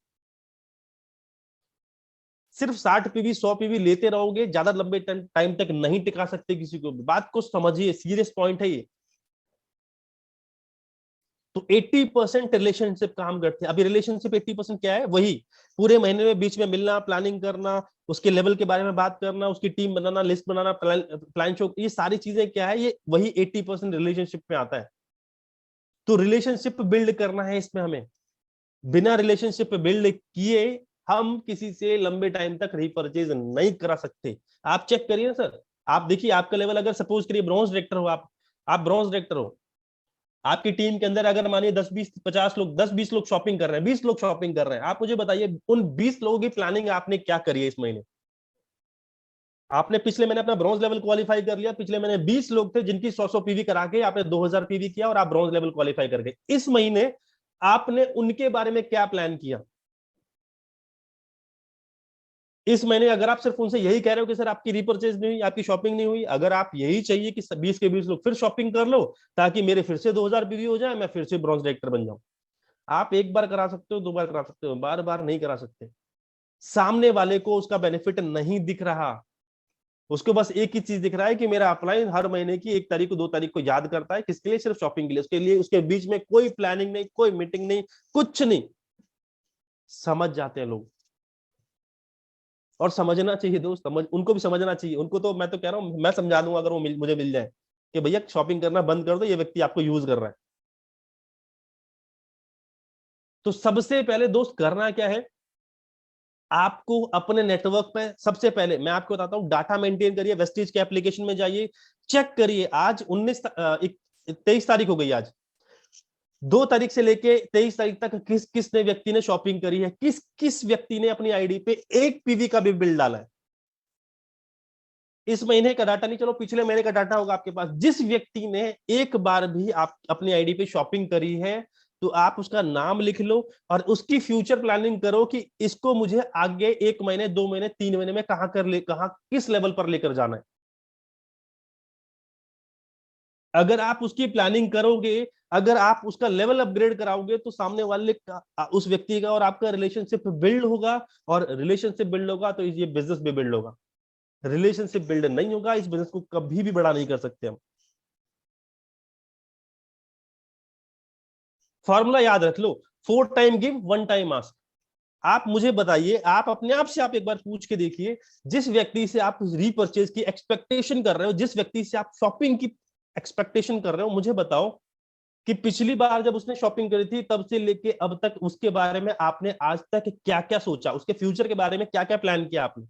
सिर्फ 60 पीवी 100 पीवी लेते रहोगे, ज्यादा लंबे टाइम तक नहीं टिका सकते किसी को। बात को समझिए, सीरियस पॉइंट है ये। तो 80% रिलेशनशिप काम करते हैं। अभी रिलेशनशिप 80% क्या है, वही पूरे महीने में बीच में मिलना, प्लानिंग करना, उसके लेवल के बारे में बात करना, उसकी टीम बनाना, लिस्ट बनाना, प्लान शो, ये सारी चीजें क्या है, ये वही 80% रिलेशनशिप में आता है। तो रिलेशनशिप बिल्ड करना है इसमें हमें। बिना रिलेशनशिप बिल्ड किए हम किसी से लंबे टाइम तक रीपरचेज नहीं करा सकते। आप चेक करिए ना सर, आप देखिए आपका लेवल, अगर सपोज करिए ब्रॉन्ज डायरेक्टर हो आप ब्रॉन्ज डायरेक्टर हो, आपकी टीम के अंदर अगर मानिए 10 20 50 लोग, 10 20 लोग शॉपिंग कर रहे हैं, 20 लोग शॉपिंग कर रहे हैं, आप मुझे बताइए उन 20 लोगों की प्लानिंग आपने क्या करी है इस महीने। आपने पिछले महीने अपना ब्रॉन्ज लेवल क्वालिफाई कर लिया, पिछले महीने 20 लोग थे जिनकी 100 पीवी करा के आपने 2000 पीवी किया और आप ब्रॉन्ज लेवल क्वालिफाई कर गए। इस महीने आपने उनके बारे में क्या प्लान किया। इस महीने अगर आप सिर्फ उनसे यही कह रहे हो कि सर आपकी रीपरचेज नहीं हुई, आपकी शॉपिंग नहीं हुई, अगर आप यही चाहिए कि 20 के 20 लोग फिर शॉपिंग कर लो ताकि मेरे फिर से 2000 पीवी हो जाए, मैं फिर से ब्रॉन्ज डायरेक्टर बन जाऊं, आप एक बार करा सकते हो, 2 बार करा सकते हो, बार बार नहीं करा सकते। सामने वाले को उसका बेनिफिट नहीं दिख रहा, उसको बस एक ही चीज दिख रहा है कि मेरा अपलाइन हर महीने की 1 तारीख को 2 तारीख को याद करता है, किसके लिए, सिर्फ शॉपिंग के लिए। उसके लिए उसके बीच में कोई प्लानिंग नहीं, कोई मीटिंग नहीं, कुछ नहीं। समझ जाते हैं लोग, और समझना चाहिए दोस्त, उनको भी समझना चाहिए। उनको तो मैं तो कह रहा हूं, मैं समझा दूंगा अगर वो मुझे मिल जाए कि भैया शॉपिंग करना बंद कर दो, ये व्यक्ति आपको यूज कर रहा है। तो सबसे पहले दोस्त करना क्या है, आपको अपने नेटवर्क में सबसे पहले मैं आपको बताता हूं, डाटा मेंटेन करिए, वेस्टेज के एप्लीकेशन में जाइए, चेक करिए। आज 23 तारीख हो गई, आज 2 तारीख से लेके 23 तारीख तक किस किसने व्यक्ति ने शॉपिंग करी है, किस किस व्यक्ति ने अपनी आईडी पे 1 पीवी का भी बिल डाला है। इस महीने का डाटा नहीं, चलो पिछले महीने का डाटा होगा आपके पास। जिस व्यक्ति ने एक बार भी आप अपनी आईडी पे शॉपिंग करी है, तो आप उसका नाम लिख लो और उसकी फ्यूचर प्लानिंग करो कि इसको मुझे आगे 1 महीने 2 महीने 3 महीने में कहां किस लेवल पर लेकर जाना है। अगर आप उसकी प्लानिंग करोगे, अगर आप उसका लेवल अपग्रेड कराओगे, तो सामने वाले का, उस व्यक्ति का और आपका रिलेशनशिप बिल्ड होगा, और रिलेशनशिप बिल्ड होगा तो ये बिजनेस भी बिल्ड होगा। रिलेशनशिप बिल्ड नहीं होगा, इस बिजनेस को कभी भी बड़ा नहीं कर सकते हम। फॉर्मूला याद रख लो, 4 टाइम गिव 1 टाइम आस्क। आप मुझे बताइए, आप अपने आप से आप एक बार पूछ के देखिए, जिस व्यक्ति से आप रीपरचेज की एक्सपेक्टेशन कर रहे हो, जिस व्यक्ति से आप शॉपिंग की एक्सपेक्टेशन कर रहे हो, मुझे बताओ कि पिछली बार जब उसने शॉपिंग करी थी तब से लेके अब तक उसके बारे में आपने आज तक क्या क्या सोचा, उसके फ्यूचर के बारे में क्या क्या प्लान किया आपने?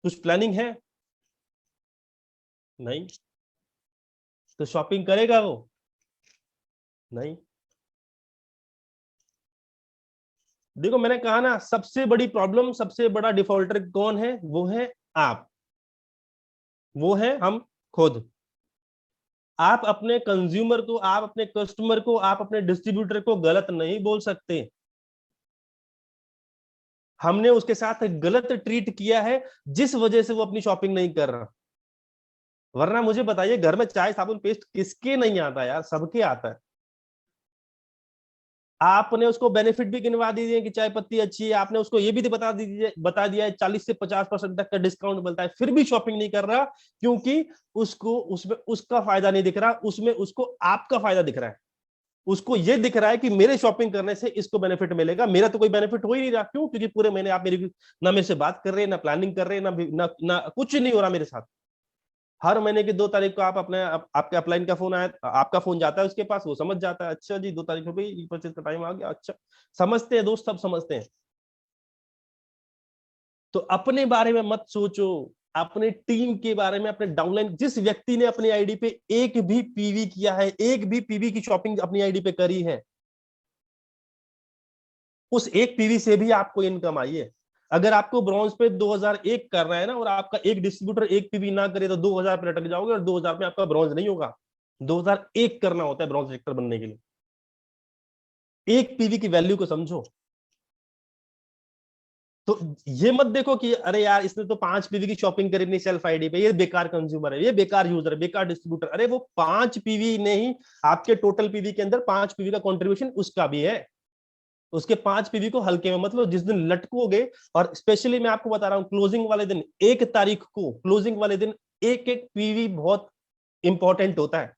कुछ प्लानिंग है? नहीं। तो शॉपिंग करेगा वो? नहीं। देखो मैंने कहा ना, सबसे बड़ी प्रॉब्लम, सबसे बड़ा डिफॉल्टर कौन है? वो है आप, वो है हम खुद। आप अपने कंज्यूमर को, आप अपने कस्टमर को, आप अपने डिस्ट्रीब्यूटर को गलत नहीं बोल सकते। हमने उसके साथ गलत ट्रीट किया है जिस वजह से वो अपनी शॉपिंग नहीं कर रहा। वरना मुझे बताइए, घर में चाय साबुन पेस्ट किसके नहीं आता यार? सबके आता है। आपने उसको बेनिफिट भी गिनवा दिए कि चाय पत्ती अच्छी है, आपने उसको ये भी बता दिया है 40 से 50% तक का डिस्काउंट मिलता है, फिर भी शॉपिंग नहीं कर रहा, क्योंकि उसको उसमें उसका फायदा नहीं दिख रहा, उसमें उसको आपका फायदा दिख रहा है। उसको ये दिख रहा है कि मेरे शॉपिंग करने से इसको बेनिफिट मिलेगा, मेरा तो कोई बेनिफिट हो ही नहीं रहा। क्यों? क्योंकि पूरे महीने आप मेरी ना मेरे से बात कर रहे हैं, ना प्लानिंग कर रहे हैं, ना कुछ नहीं हो रहा मेरे साथ। हर महीने की 2 तारीख को आप आपके अपलाइन का फोन आया, आपका फोन जाता है उसके पास, वो समझ जाता है, अच्छा जी 2 तारीख हो गई, परचेज का टाइम आ गया। अच्छा, समझते हैं दोस्त, सब समझते हैं। तो अपने बारे में मत सोचो, अपने टीम के बारे में, अपने डाउनलाइन, जिस व्यक्ति ने अपनी आईडी पे एक भी पीवी किया है, एक भी पीवी की शॉपिंग अपनी आईडी पे करी है, उस एक पीवी से भी आपको इनकम आई है। अगर आपको ब्रॉन्ज पे 2001 करना है ना, और आपका एक डिस्ट्रीब्यूटर एक पीवी ना करे, तो 2000 पे लटक जाओगे, और 2000 में आपका ब्रॉन्ज नहीं होगा। 2001 करना होता है ब्रॉन्ज सेक्टर बनने के लिए। एक पीवी की वैल्यू को समझो। तो ये मत देखो कि अरे यार इसने तो 5 पीवी की शॉपिंग करी नहीं सेल्फ आईडी पे, ये बेकार कंज्यूमर है, ये बेकार यूजर है, बेकार डिस्ट्रीब्यूटर। अरे वो 5 पीवी नहीं, आपके टोटल पीवी के अंदर 5 पीवी का कंट्रीब्यूशन उसका भी है। उसके 5 पीवी को हल्के में मतलब, जिस दिन लटकोगे, और स्पेशली मैं आपको बता रहा हूं, क्लोजिंग वाले दिन, 1 तारीख को क्लोजिंग वाले दिन एक एक पीवी बहुत इंपॉर्टेंट होता है।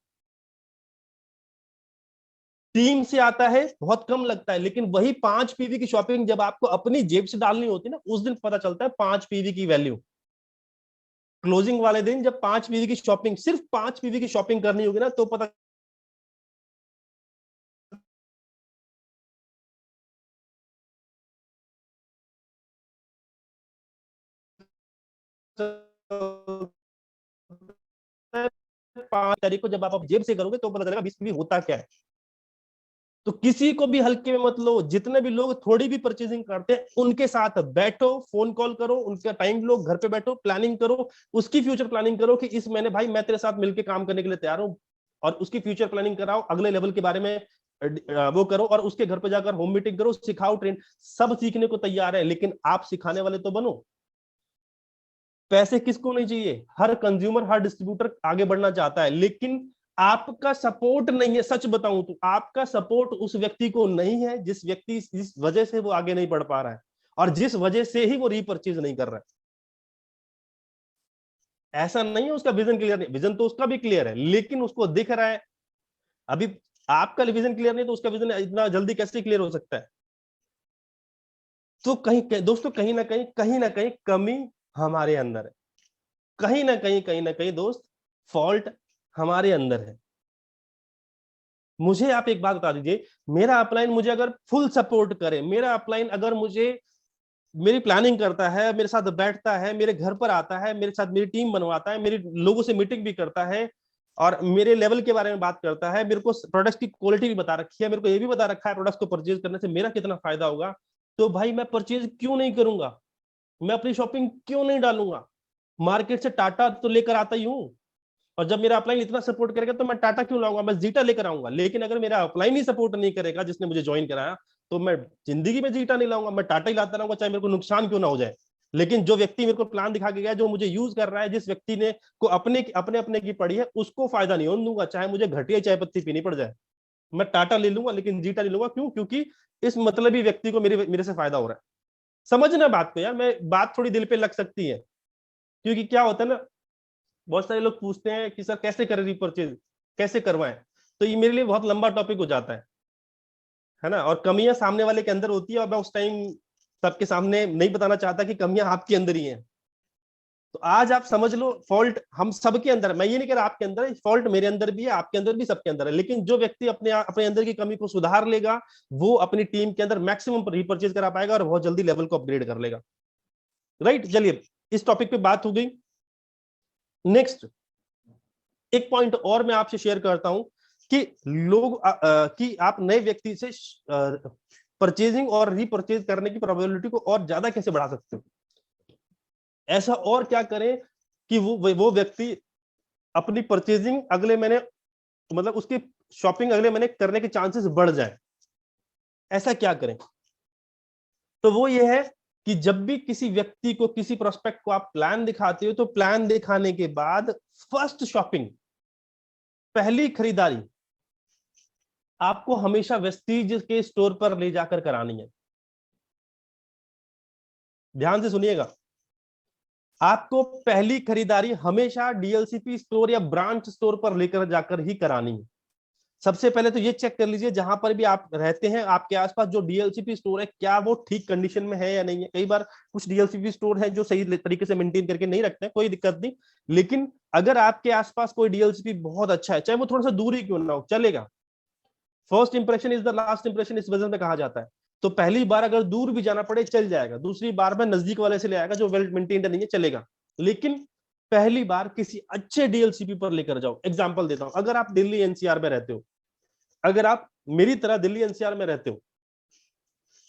टीम से आता है बहुत कम लगता है, लेकिन वही 5 पीवी की शॉपिंग जब आपको अपनी जेब से डालनी होती है ना, उस दिन पता चलता है 5 पीवी की वैल्यू। क्लोजिंग वाले दिन जब 5 पीवी की शॉपिंग, सिर्फ 5 पीवी की शॉपिंग करनी होगी ना, तो पता चलता है 5 तारीख को जब आप जेब से करोगे तो पता चलेगा 20 पीवी होता क्या है। तो किसी को भी हल्के में मत लो। जितने भी लोग थोड़ी भी परचेजिंग करते हैं, उनके साथ बैठो, फोन कॉल करो, उनका टाइम लो, घर पे बैठो, प्लानिंग करो, उसकी फ्यूचर प्लानिंग करो कि इस महीने भाई मैं तेरे साथ मिलकर काम करने के लिए तैयार हूं। और उसकी फ्यूचर प्लानिंग कराओ, अगले लेवल के बारे में वो करो, और उसके घर पे जाकर होम मीटिंग करो, सिखाओ, ट्रेन। सब सीखने को तैयार है, लेकिन आप सिखाने वाले तो बनो। पैसे किसको नहीं चाहिए? हर कंज्यूमर, हर डिस्ट्रीब्यूटर आगे बढ़ना चाहता है, लेकिन आपका सपोर्ट नहीं है। सच बताऊं तो आपका सपोर्ट उस व्यक्ति को नहीं है, जिस वजह से वो आगे नहीं बढ़ पा रहा है, और जिस वजह से ही वो रीपरचेज नहीं कर रहा है। ऐसा नहीं है उसका विजन क्लियर नहीं, विजन तो उसका भी क्लियर है, लेकिन उसको दिख रहा है। अभी आपका विजन क्लियर नहीं तो उसका विजन इतना जल्दी कैसे क्लियर हो सकता है? तो दोस्तों, कहीं ना कहीं कमी हमारे अंदर है। कहीं ना कहीं दोस्त, फॉल्ट हमारे अंदर है। मुझे आप एक बात बता दीजिए, मेरा अपलाइन मुझे अगर फुल सपोर्ट करे, मेरा अपलाइन अगर मुझे मेरी प्लानिंग करता है, मेरे साथ बैठता है, मेरे घर पर आता है, मेरे साथ मेरी टीम बनवाता है, मेरे लोगों से मीटिंग भी करता है, और मेरे लेवल के बारे में बात करता है, मेरे को प्रोडक्ट की क्वालिटी भी बता रखी है, मेरे को ये भी बता रखा है प्रोडक्ट को परचेज करने से मेरा कितना फायदा होगा, तो भाई मैं परचेज क्यों नहीं करूंगा? मैं अपनी शॉपिंग क्यों नहीं डालूंगा? मार्केट से टाटा तो लेकर आता ही हूं, और जब मेरा अपलाइन इतना सपोर्ट करेगा तो मैं टाटा क्यों लाऊंगा, मैं जीटा लेकर आऊंगा। लेकिन अगर मेरा अपलाइन ही सपोर्ट नहीं करेगा जिसने मुझे ज्वाइन कराया, तो मैं जिंदगी में जीटा नहीं लाऊंगा, मैं टाटा ही लाता रहूंगा, चाहे मेरे को नुकसान क्यों ना हो जाए। लेकिन जो व्यक्ति मेरे को प्लान दिखा के गया, जो मुझे यूज कर रहा है, जिस व्यक्ति ने को अपने अपने अपने की पड़ी है, उसको फायदा नहीं होने दूंगा, चाहे मुझे घटिया चाय पत्ती पीनी पड़ जाए। मैं टाटा ले लूंगा लेकिन जीटा नहीं लूंगा। क्यों? क्योंकि इस मतलबी व्यक्ति को मेरे से फायदा हो रहा है। समझना बात को यार, मैं बात थोड़ी दिल पे लग सकती है, क्योंकि क्या होता है ना, बहुत सारे लोग पूछते हैं कि सर कैसे करें रिपर्चेज, कैसे करवाएं। तो ये मेरे लिए बहुत लंबा टॉपिक हो जाता है ना। और कमियां सामने वाले के अंदर होती है, और मैं उस टाइम सबके सामने नहीं बताना चाहता कि कमियां आपके अंदर ही हैं। तो आज आप समझ लो, फॉल्ट हम सबके अंदर, मैं ये नहीं कह रहा आपके अंदर है, फॉल्ट मेरे अंदर भी है, आपके अंदर भी, सबके अंदर है। लेकिन जो व्यक्ति अपने अंदर की कमी को सुधार लेगा, वो अपनी टीम के अंदर मैक्सिमम रिपर्चेज करा पाएगा और बहुत जल्दी लेवल को अपग्रेड कर लेगा। राइट, चलिए इस टॉपिक पे बात हो गई। नेक्स्ट एक पॉइंट और मैं आपसे शेयर करता हूं कि कि आप नए व्यक्ति से परचेजिंग और रीपरचेज करने की प्रोबेबिलिटी को और ज्यादा कैसे बढ़ा सकते हो। ऐसा और क्या करें कि वो व्यक्ति अपनी परचेजिंग अगले महीने, मतलब उसकी शॉपिंग अगले महीने करने के चांसेस बढ़ जाए। ऐसा क्या करें? तो वो ये है कि जब भी किसी व्यक्ति को, किसी प्रोस्पेक्ट को आप प्लान दिखाते हो, तो प्लान दिखाने के बाद फर्स्ट शॉपिंग, पहली खरीदारी आपको हमेशा वेस्टीज के स्टोर पर ले जाकर करानी है। ध्यान से सुनिएगा, आपको पहली खरीदारी हमेशा डीएलसीपी स्टोर या ब्रांच स्टोर पर लेकर जाकर ही करानी है। सबसे पहले तो ये चेक कर लीजिए जहां पर भी आप रहते हैं, आपके आसपास जो डीएलसीपी स्टोर है, क्या वो ठीक कंडीशन में है या नहीं है। कई बार कुछ डीएलसीपी स्टोर है जो सही तरीके से मेंटेन करके नहीं रखते हैं, कोई दिक्कत नहीं। लेकिन अगर आपके आसपास कोई डीएलसीपी बहुत अच्छा है, चाहे वो थोड़ा सा दूर ही क्यों ना हो, चलेगा। First impression is the last impression, इस वजह से कहा जाता है। तो पहली बार अगर दूर भी जाना पड़े चल जाएगा, दूसरी बार में नजदीक वाले से ले आएगा जो वेल मेंटेन्ड नहीं है, चलेगा। लेकिन पहली बार किसी अच्छे डीएलसीपी पर लेकर जाओ। एग्जांपल देता हूं, अगर आप दिल्ली एनसीआर में रहते हो, अगर आप मेरी तरह दिल्ली एनसीआर में रहते हो,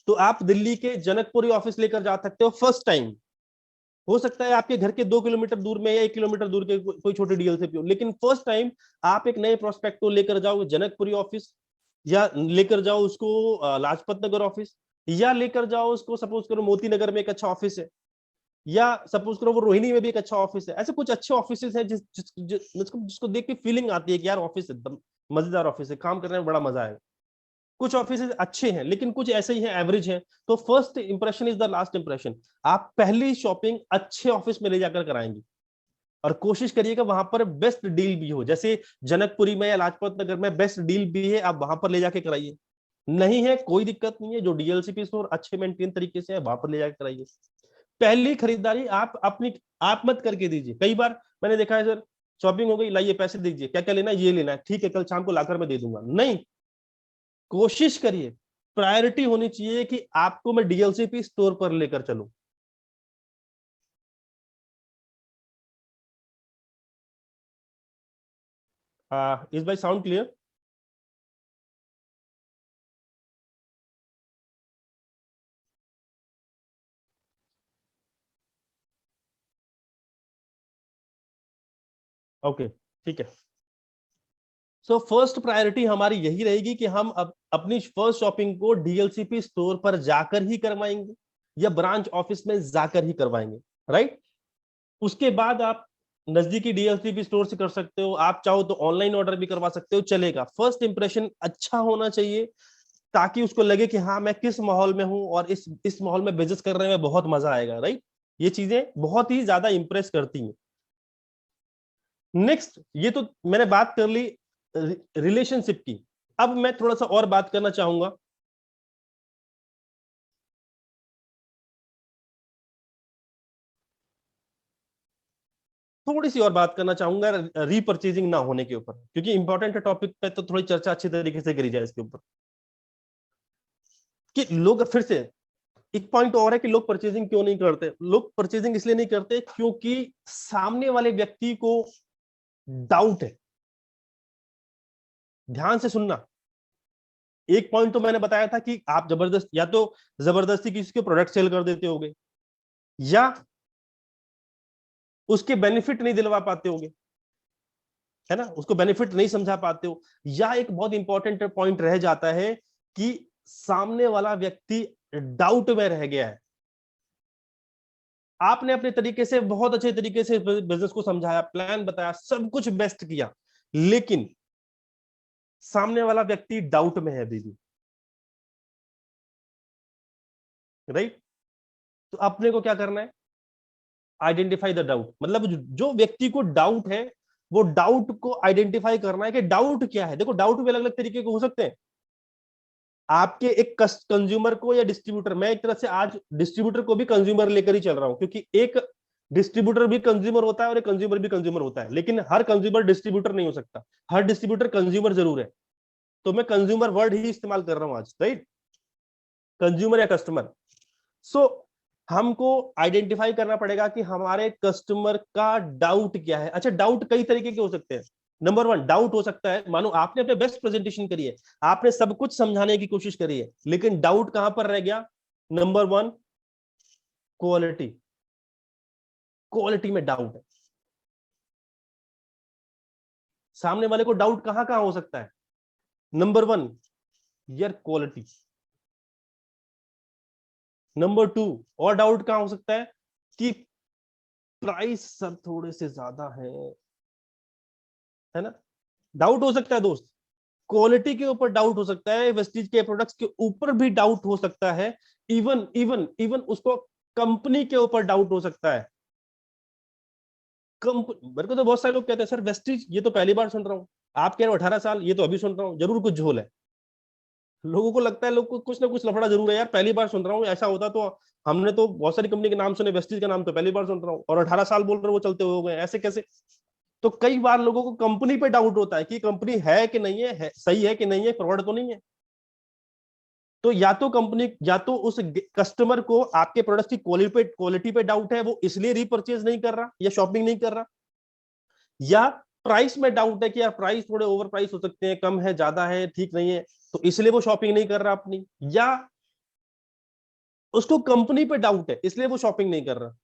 तो आप दिल्ली के जनकपुरी ऑफिस लेकर जा सकते हो फर्स्ट टाइम। हो सकता है आपके घर के 2 किलोमीटर दूर में या 1 किलोमीटर दूर के कोई छोटी डीएलसीपी हो, लेकिन फर्स्ट टाइम आप एक नए प्रोस्पेक्ट को लेकर जाओ जनकपुरी ऑफिस, या लेकर जाओ उसको लाजपत नगर ऑफिस, या लेकर जाओ उसको, सपोज करो मोती नगर में एक अच्छा ऑफिस है, या सपोज करो वो रोहिणी में भी एक अच्छा ऑफिस है। ऐसे कुछ अच्छे ऑफिस हैं जिसको देख के फीलिंग आती है कि यार ऑफिस एकदम मजेदार ऑफिस है, काम करने में बड़ा मजा आएगा। कुछ ऑफिस अच्छे हैं लेकिन कुछ ऐसे ही हैं, एवरेज हैं। तो first impression is the last impression. आप पहली शॉपिंग अच्छे ऑफिस में ले जाकर कराएंगे, और कोशिश करिएगा वहां पर बेस्ट डील भी हो। जैसे जनकपुरी में या लाजपत नगर में बेस्ट डील भी है, आप वहां पर ले जाके कराइए। नहीं है कोई दिक्कत नहीं है, जो डीएलसीपी स्टोर अच्छे मेंटेन तरीके से है वहां पर ले जाकर कराइए। पहली खरीदारी आप मत करके दीजिए। कई बार मैंने देखा है, सर शॉपिंग हो गई, लाइए पैसे दीजिए, क्या क्या लेना है, ये लेना है, ठीक है कल शाम को लाकर मैं दे दूंगा। नहीं, कोशिश करिए, प्रायोरिटी होनी चाहिए कि आपको मैं डीएलसीपी स्टोर पर लेकर चलूं। इस बाय साउंड क्लियर? ओके, ठीक है। सो फर्स्ट प्रायोरिटी हमारी यही रहेगी कि हम अपनी फर्स्ट शॉपिंग को डीएलसीपी स्टोर पर जाकर ही करवाएंगे या ब्रांच ऑफिस में जाकर ही करवाएंगे। राइट, उसके बाद आप नजदीकी डीएलसीपी स्टोर से कर सकते हो, आप चाहो तो ऑनलाइन ऑर्डर भी करवा सकते हो, चलेगा। फर्स्ट इंप्रेशन अच्छा होना चाहिए ताकि उसको लगे कि हाँ मैं किस माहौल में हूं और इस माहौल में बिजनेस करने में बहुत मजा आएगा। राइट, ये चीजें बहुत ही ज्यादा इंप्रेस करती हैं। नेक्स्ट, ये तो मैंने बात कर ली रिलेशनशिप की। अब मैं थोड़ा सा और बात करना चाहूंगा, थोड़ी सी और बात करना चाहूंगा रीपरचेजिंग ना होने के ऊपर, क्योंकि इंपॉर्टेंट टॉपिक पे तो थोड़ी चर्चा अच्छी तरीके से करी जाए इसके ऊपर। कि लोग, फिर से एक पॉइंट और है कि लोग परचेजिंग क्यों नहीं करते। लोग परचेजिंग इसलिए नहीं करते क्योंकि सामने वाले व्यक्ति को डाउट है। ध्यान से सुनना, एक पॉइंट तो मैंने बताया था कि आप जबरदस्ती किसी के प्रोडक्ट सेल कर देते होगे, या उसके बेनिफिट नहीं दिलवा पाते होगे। है ना, उसको बेनिफिट नहीं समझा पाते हो, या एक बहुत इंपॉर्टेंट पॉइंट रह जाता है कि सामने वाला व्यक्ति डाउट में रह गया है। आपने अपने तरीके से बहुत अच्छे तरीके से बिजनेस को समझाया, प्लान बताया, सब कुछ बेस्ट किया, लेकिन सामने वाला व्यक्ति डाउट में है अभी भी, राइट। तो अपने को क्या करना है, आइडेंटिफाई द डाउट, मतलब जो व्यक्ति को डाउट है वो डाउट को आइडेंटिफाई करना है कि डाउट क्या है। देखो डाउट भी अलग अलग तरीके के हो सकते हैं। आपके एक कंज्यूमर को या डिस्ट्रीब्यूटर, मैं एक तरह से आज डिस्ट्रीब्यूटर को भी कंज्यूमर लेकर ही चल रहा हूं, क्योंकि एक डिस्ट्रीब्यूटर भी कंज्यूमर होता है और एक कंज्यूमर भी कंज्यूमर होता है, लेकिन हर कंज्यूमर डिस्ट्रीब्यूटर नहीं हो सकता, हर डिस्ट्रीब्यूटर कंज्यूमर जरूर है। तो मैं कंज्यूमर वर्ड ही इस्तेमाल कर रहा हूं आज, राइट, कंज्यूमर या कस्टमर। सो हमको आइडेंटिफाई करना पड़ेगा कि हमारे कस्टमर का डाउट क्या है। अच्छा, डाउट कई तरीके के हो सकते हैं। नंबर वन, डाउट हो सकता है, मानो आपने अपने बेस्ट प्रेजेंटेशन करी है, आपने सब कुछ समझाने की कोशिश करी है, लेकिन डाउट कहां पर रह गया। नंबर वन, क्वालिटी, क्वालिटी में डाउट है। सामने वाले को डाउट कहां कहां हो सकता है। नंबर वन, यार क्वालिटी। नंबर टू, और डाउट कहां हो सकता है कि प्राइस सर थोड़े से ज्यादा है ना, डाउट हो सकता है दोस्त। क्वालिटी के ऊपर डाउट हो सकता है, वेस्टीज के प्रोडक्ट्स के ऊपर भी डाउट हो सकता है, इवन इवन इवन उसको कंपनी के ऊपर डाउट हो सकता है। मेरे को तो बहुत सारे लोग कहते हैं सर वेस्टीज, ये तो पहली बार सुन रहा हूँ, आप कह रहे हो 18 साल, ये तो अभी सुन रहा हूँ, जरूर कुछ झोल है। लोगों को लगता है, लोग को कुछ ना कुछ लफड़ा जरूर है यार, पहली बार सुन रहा हूँ, ऐसा होता तो हमने तो बहुत सारी कंपनी के नाम सुने, वेस्टीज का नाम तो पहली बार सुन रहा हूँ, और 18 साल बोल रहे हो वो चलते हो गए, ऐसे कैसे। तो कई बार लोगों को कंपनी पे डाउट होता है कि कंपनी है कि नहीं है, सही है कि नहीं है, फ्रॉड तो नहीं है। तो या तो कंपनी, या तो उस कस्टमर को आपके प्रोडक्ट की क्वालिटी पे डाउट है, वो इसलिए रीपरचेज नहीं कर रहा या शॉपिंग नहीं कर रहा, या प्राइस में डाउट है कि यार प्राइस थोड़े ओवर प्राइस हो सकते हैं, कम है, ज्यादा है, ठीक नहीं है, तो इसलिए वो शॉपिंग नहीं कर रहा अपनी, या उसको कंपनी पे डाउट है इसलिए वो शॉपिंग नहीं कर रहा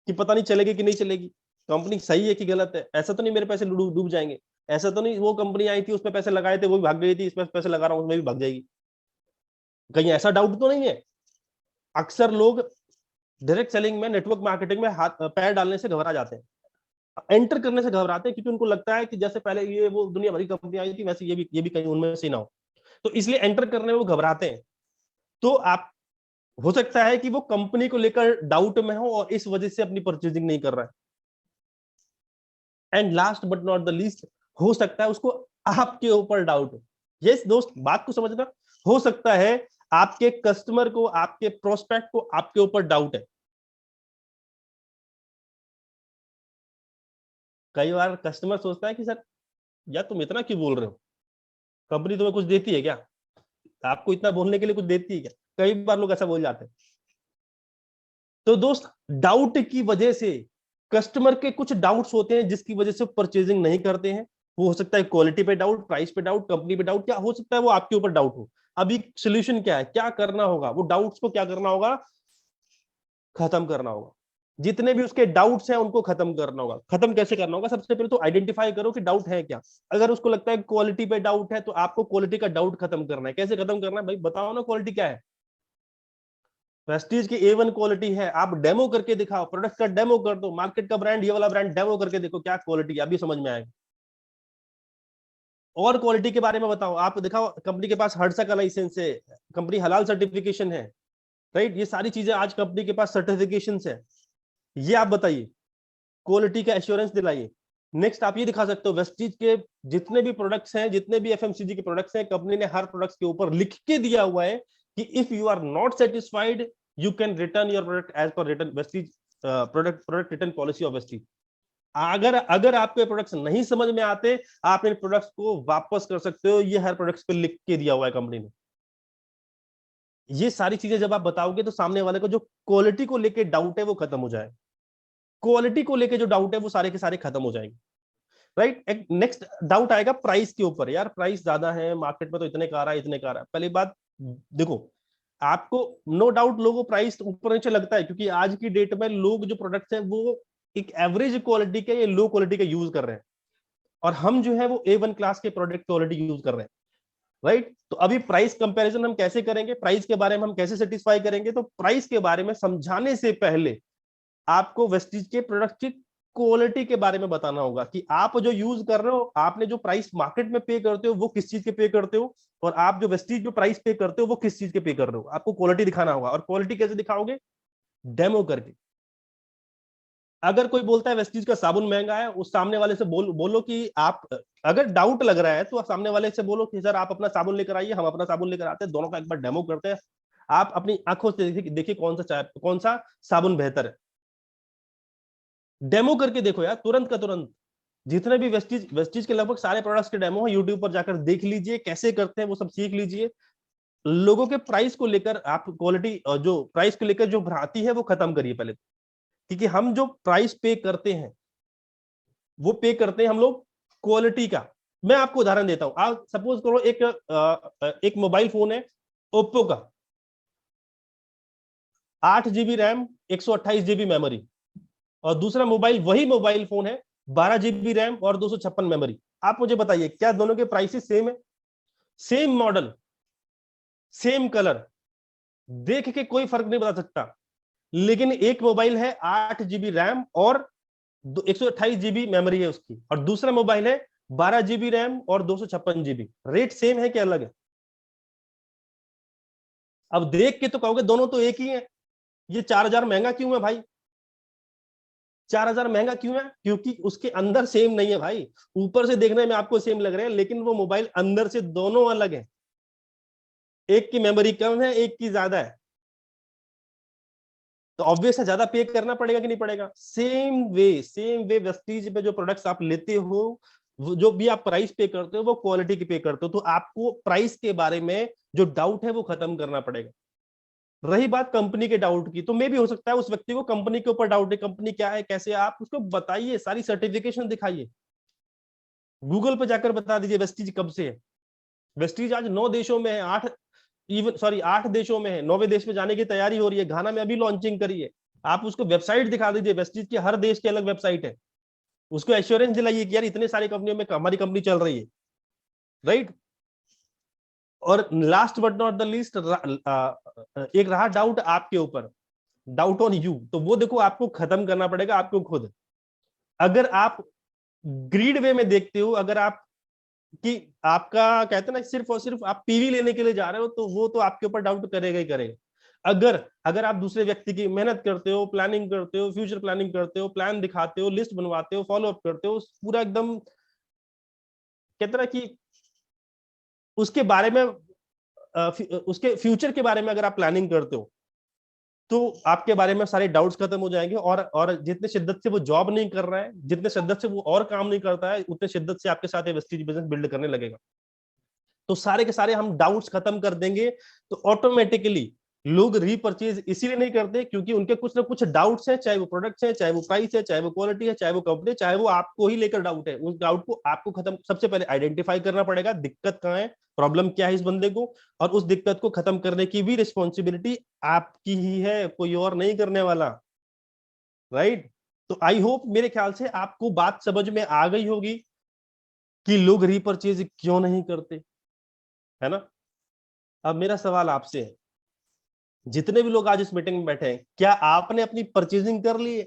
कि पता नहीं चलेगी कि नहीं चलेगी, कंपनी सही है कि गलत है, ऐसा तो नहीं मेरे पैसे डूब जाएंगे, ऐसा तो नहीं वो कंपनी आई थी उसमें पैसे लगाए थे वो भी भाग गई थी, इसमें पैसे लगा रहा हूं उसमें भी भाग जाएगी, कहीं ऐसा डाउट तो नहीं है। अक्सर लोग डायरेक्ट सेलिंग में, नेटवर्क मार्केटिंग में हाथ पैर डालने से घबरा जाते हैं, एंटर करने से घबराते हैं, क्योंकि उनको लगता है कि जैसे पहले ये वो दुनिया भरी कंपनी आई थी वैसे ये भी कहीं उनमें से ना हो, तो इसलिए एंटर करने में वो घबराते हैं। तो आप, हो सकता है कि वो कंपनी को लेकर डाउट में हो और इस वजह से अपनी परचेजिंग नहीं कर रहा है। And last but not the least, हो सकता है उसको आपके ऊपर डाउट हो। यस दोस्त, बात को समझना, हो सकता है आपके कस्टमर को, आपके प्रोस्पेक्ट को आपके ऊपर डाउट है। कई बार कस्टमर सोचता है कि सर यार तुम इतना क्यों बोल रहे हो, कंपनी तुम्हें कुछ देती है क्या, आपको इतना बोलने के लिए कुछ देती है क्या, कई बार लोग ऐसा बोल जाते हैं। तो दोस्त, डाउट की वजह से, कस्टमर के कुछ डाउट्स होते हैं जिसकी वजह से परचेजिंग नहीं करते हैं। वो हो सकता है क्वालिटी पे डाउट, प्राइस पे डाउट, कंपनी पे डाउट, क्या हो सकता है वो आपके ऊपर डाउट हो। अभी सोल्यूशन क्या है, क्या करना होगा, वो डाउट्स को क्या करना होगा, खत्म करना होगा। जितने भी उसके डाउट्स हैं उनको खत्म करना होगा। खत्म कैसे करना होगा, सबसे पहले तो आइडेंटिफाई करो कि डाउट है क्या। अगर उसको लगता है क्वालिटी पे डाउट है तो आपको क्वालिटी का डाउट खत्म करना है। कैसे खत्म करना है भाई, बताओ ना, क्वालिटी क्या है। प्रेस्टीज की A1 क्वालिटी है, आप डेमो करके दिखाओ, प्रोडक्ट का डेमो कर दो, मार्केट का ब्रांड, ये वाला ब्रांड, डेमो करके देखो क्या क्वालिटी है, अभी समझ में आएगा। और क्वालिटी के बारे में बताओ, आप दिखाओ कंपनी के पास हर्षा का लाइसेंस है, कंपनी हलाल सर्टिफिकेशन है, राइट, ये सारी चीजें आज कंपनी के पास सर्टिफिकेशन है, ये आप बताइए, क्वालिटी का एश्योरेंस दिलाइए। नेक्स्ट आप ये दिखा सकते हो, वेस्टीज के जितने भी प्रोडक्ट्स हैं, जितने भी FMCG के प्रोडक्ट्स हैं, कंपनी ने हर प्रोडक्ट्स के ऊपर लिख के दिया हुआ है कि if you are not satisfied you can return your product as per return Vestige product return policy of Vestige. अगर अगर आपके प्रोडक्ट्स नहीं समझ में आते, आप इन प्रोडक्ट्स को वापस कर सकते हो, ये हर प्रोडक्ट्स पे लिख के दिया हुआ है कंपनी ने। ये सारी चीजें जब आप बताओगे तो सामने वाले को जो क्वालिटी को लेके डाउट है वो खत्म हो जाएगा। क्वालिटी को लेके जो डाउट है वो सारे के सारे खत्म हो जाएंगे, राइट। एक नेक्स्ट डाउट आएगा प्राइस के ऊपर, यार प्राइस ज्यादा है मार्केट में, तो इतने का आ रहा है, इतने का आ रहा है। पहली बात देखो, आपको नो डाउट लोगों को प्राइस ऊपर नीचे लगता है, क्योंकि आज की डेट में लोग जो प्रोडक्ट्स हैं वो एक एवरेज क्वालिटी के या लो क्वालिटी का यूज कर रहे हैं। और हम जो है वो A1 क्लास के प्रोडक्ट क्वालिटी यूज कर रहे हैं, राइट। तो अभी प्राइस कंपैरिजन हम कैसे करेंगे, प्राइस के बारे में हम कैसे सेटिस्फाई करेंगे, तो प्राइस के बारे में समझाने से पहले आपको वेस्टीज के प्रोडक्ट की क्वालिटी के बारे में बताना होगा कि आप जो यूज कर रहे हो, आपने जो प्राइस मार्केट में पे करते हो वो किस चीज के पे करते हो, और आप जो वेस्टीज जो प्राइस पे करते हो वो किस चीज के पे कर रहे हो। आपको क्वालिटी दिखाना होगा, और क्वालिटी कैसे दिखाओगे, डेमो करके। अगर कोई बोलता है वेस्टीज का साबुन महंगा है, उस सामने वाले से बोलो कि आप, अगर डाउट लग रहा है तो सामने वाले से बोलो कि सर आप अपना साबुन लेकर आइए, हम अपना साबुन लेकर आते हैं, दोनों का एक बार डेमो करते हैं, आप अपनी आंखों से देखिए कौन सा साबुन बेहतर है। डेमो करके देखो यार, तुरंत का तुरंत। जितने भी वेस्टीज के लगभग सारे प्रोडक्ट्स के डेमो है, यूट्यूब पर जाकर देख लीजिए कैसे करते हैं, वो सब सीख लीजिए। लोगों के प्राइस को लेकर आप क्वालिटी, जो प्राइस को लेकर जो भ्रांति है वो खत्म करिए पहले, क्योंकि हम जो प्राइस पे करते हैं वो पे करते हैं हम लोग क्वालिटी का। मैं आपको उदाहरण देता हूं, आप सपोज करो एक मोबाइल फोन है ओप्पो का, 8 GB रैम, 128 GB मेमोरी, और दूसरा मोबाइल, वही मोबाइल फोन है, 12 GB रैम और 256 मेमोरी। आप मुझे बताइए क्या दोनों के प्राइसेस सेम है? सेम मॉडल, सेम कलर, देख के कोई फर्क नहीं बता सकता, लेकिन एक मोबाइल है 8 GB रैम और 128 GB मेमोरी है उसकी, और दूसरा मोबाइल है 12 GB रैम और 256 GB। रेट सेम है क्या अलग है? अब देख के तो कहोगे दोनों तो एक ही है, ये 4000 महंगा क्यों है भाई? 4000 महंगा क्यों है? क्योंकि उसके अंदर सेम नहीं है भाई। ऊपर से देखने में आपको सेम लग रहे हैं, लेकिन वो मोबाइल अंदर से दोनों अलग है। एक की मेमोरी कम है, एक की ज्यादा है, तो ऑब्वियस है ज्यादा पे करना पड़ेगा कि नहीं पड़ेगा? सेम वे वेस्टीज पे जो प्रोडक्ट्स आप लेते हो, वो जो भी आप प्राइस पे करते हो वो क्वालिटी की पे करते हो, तो आपको प्राइस के बारे में जो डाउट है वो खत्म करना पड़ेगा। रही बात कंपनी के डाउट की, तो मे भी हो सकता है उस व्यक्ति को कंपनी के ऊपर डाउट है, कंपनी क्या है कैसे, आप उसको बताइए, सारी सर्टिफिकेशन दिखाइए, गूगल पे जाकर बता दीजिए वेस्टीज कब से है। वेस्टीज आज 9 देशों में है, 8 देशों में है, 9वें देश में जाने की तैयारी हो रही है, घाना में अभी लॉन्चिंग करी है। आप उसको वेबसाइट दिखा दीजिए, वेस्टीज की हर देश की अलग वेबसाइट है, उसको एश्योरेंस दिलाइए कि यार इतने सारी कंपनियों में हमारी कंपनी चल रही है, राइट। और last but not the least, एक रहा डाउट आपके ऊपर, डाउट ऑन यू, तो वो देखो आपको खत्म करना पड़ेगा आपको खुद। अगर आप ग्रीड वे में देखते हो, अगर आप कि आपका कहते हैं ना सिर्फ और सिर्फ आप पीवी लेने के लिए जा रहे हो, तो वो तो आपके ऊपर डाउट करेगा ही करेगा। अगर अगर आप दूसरे व्यक्ति की मेहनत करते हो, प्लानिंग करते हो, फ्यूचर प्लानिंग करते हो, प्लान दिखाते हो, लिस्ट बनवाते हो, फॉलो अप करते हो, पूरा एकदम कहते ना कि उसके बारे में, उसके फ्यूचर के बारे में अगर आप प्लानिंग करते हो, तो आपके बारे में सारे डाउट्स खत्म हो जाएंगे। और जितने शिद्दत से वो जॉब नहीं कर रहा है, जितने शिद्दत से वो और काम नहीं करता है, उतने शिद्दत से आपके साथ वेस्टीज बिजनेस बिल्ड करने लगेगा। तो सारे के सारे हम डाउट्स खत्म कर देंगे, तो ऑटोमेटिकली लोग रीपरचेज इसीलिए नहीं करते क्योंकि उनके कुछ ना कुछ डाउट्स हैं, चाहे वो प्रोडक्ट्स है, चाहे वो प्राइस है, चाहे वो क्वालिटी है, चाहे वो कंपनी, चाहे वो आपको ही लेकर डाउट है। उस डाउट को आपको खत्म, सबसे पहले आइडेंटिफाई करना पड़ेगा, दिक्कत कहाँ है, प्रॉब्लम क्या है इस बंदे को, और उस दिक्कत को खत्म करने की भी रिस्पॉन्सिबिलिटी आपकी ही है, कोई और नहीं करने वाला, राइट। तो आई होप मेरे ख्याल से आपको बात समझ में आ गई होगी कि लोग रीपरचेज क्यों नहीं करते, है ना। अब मेरा सवाल आपसे है, जितने भी लोग आज इस मीटिंग में बैठे हैं, क्या आपने अपनी परचेजिंग कर ली है?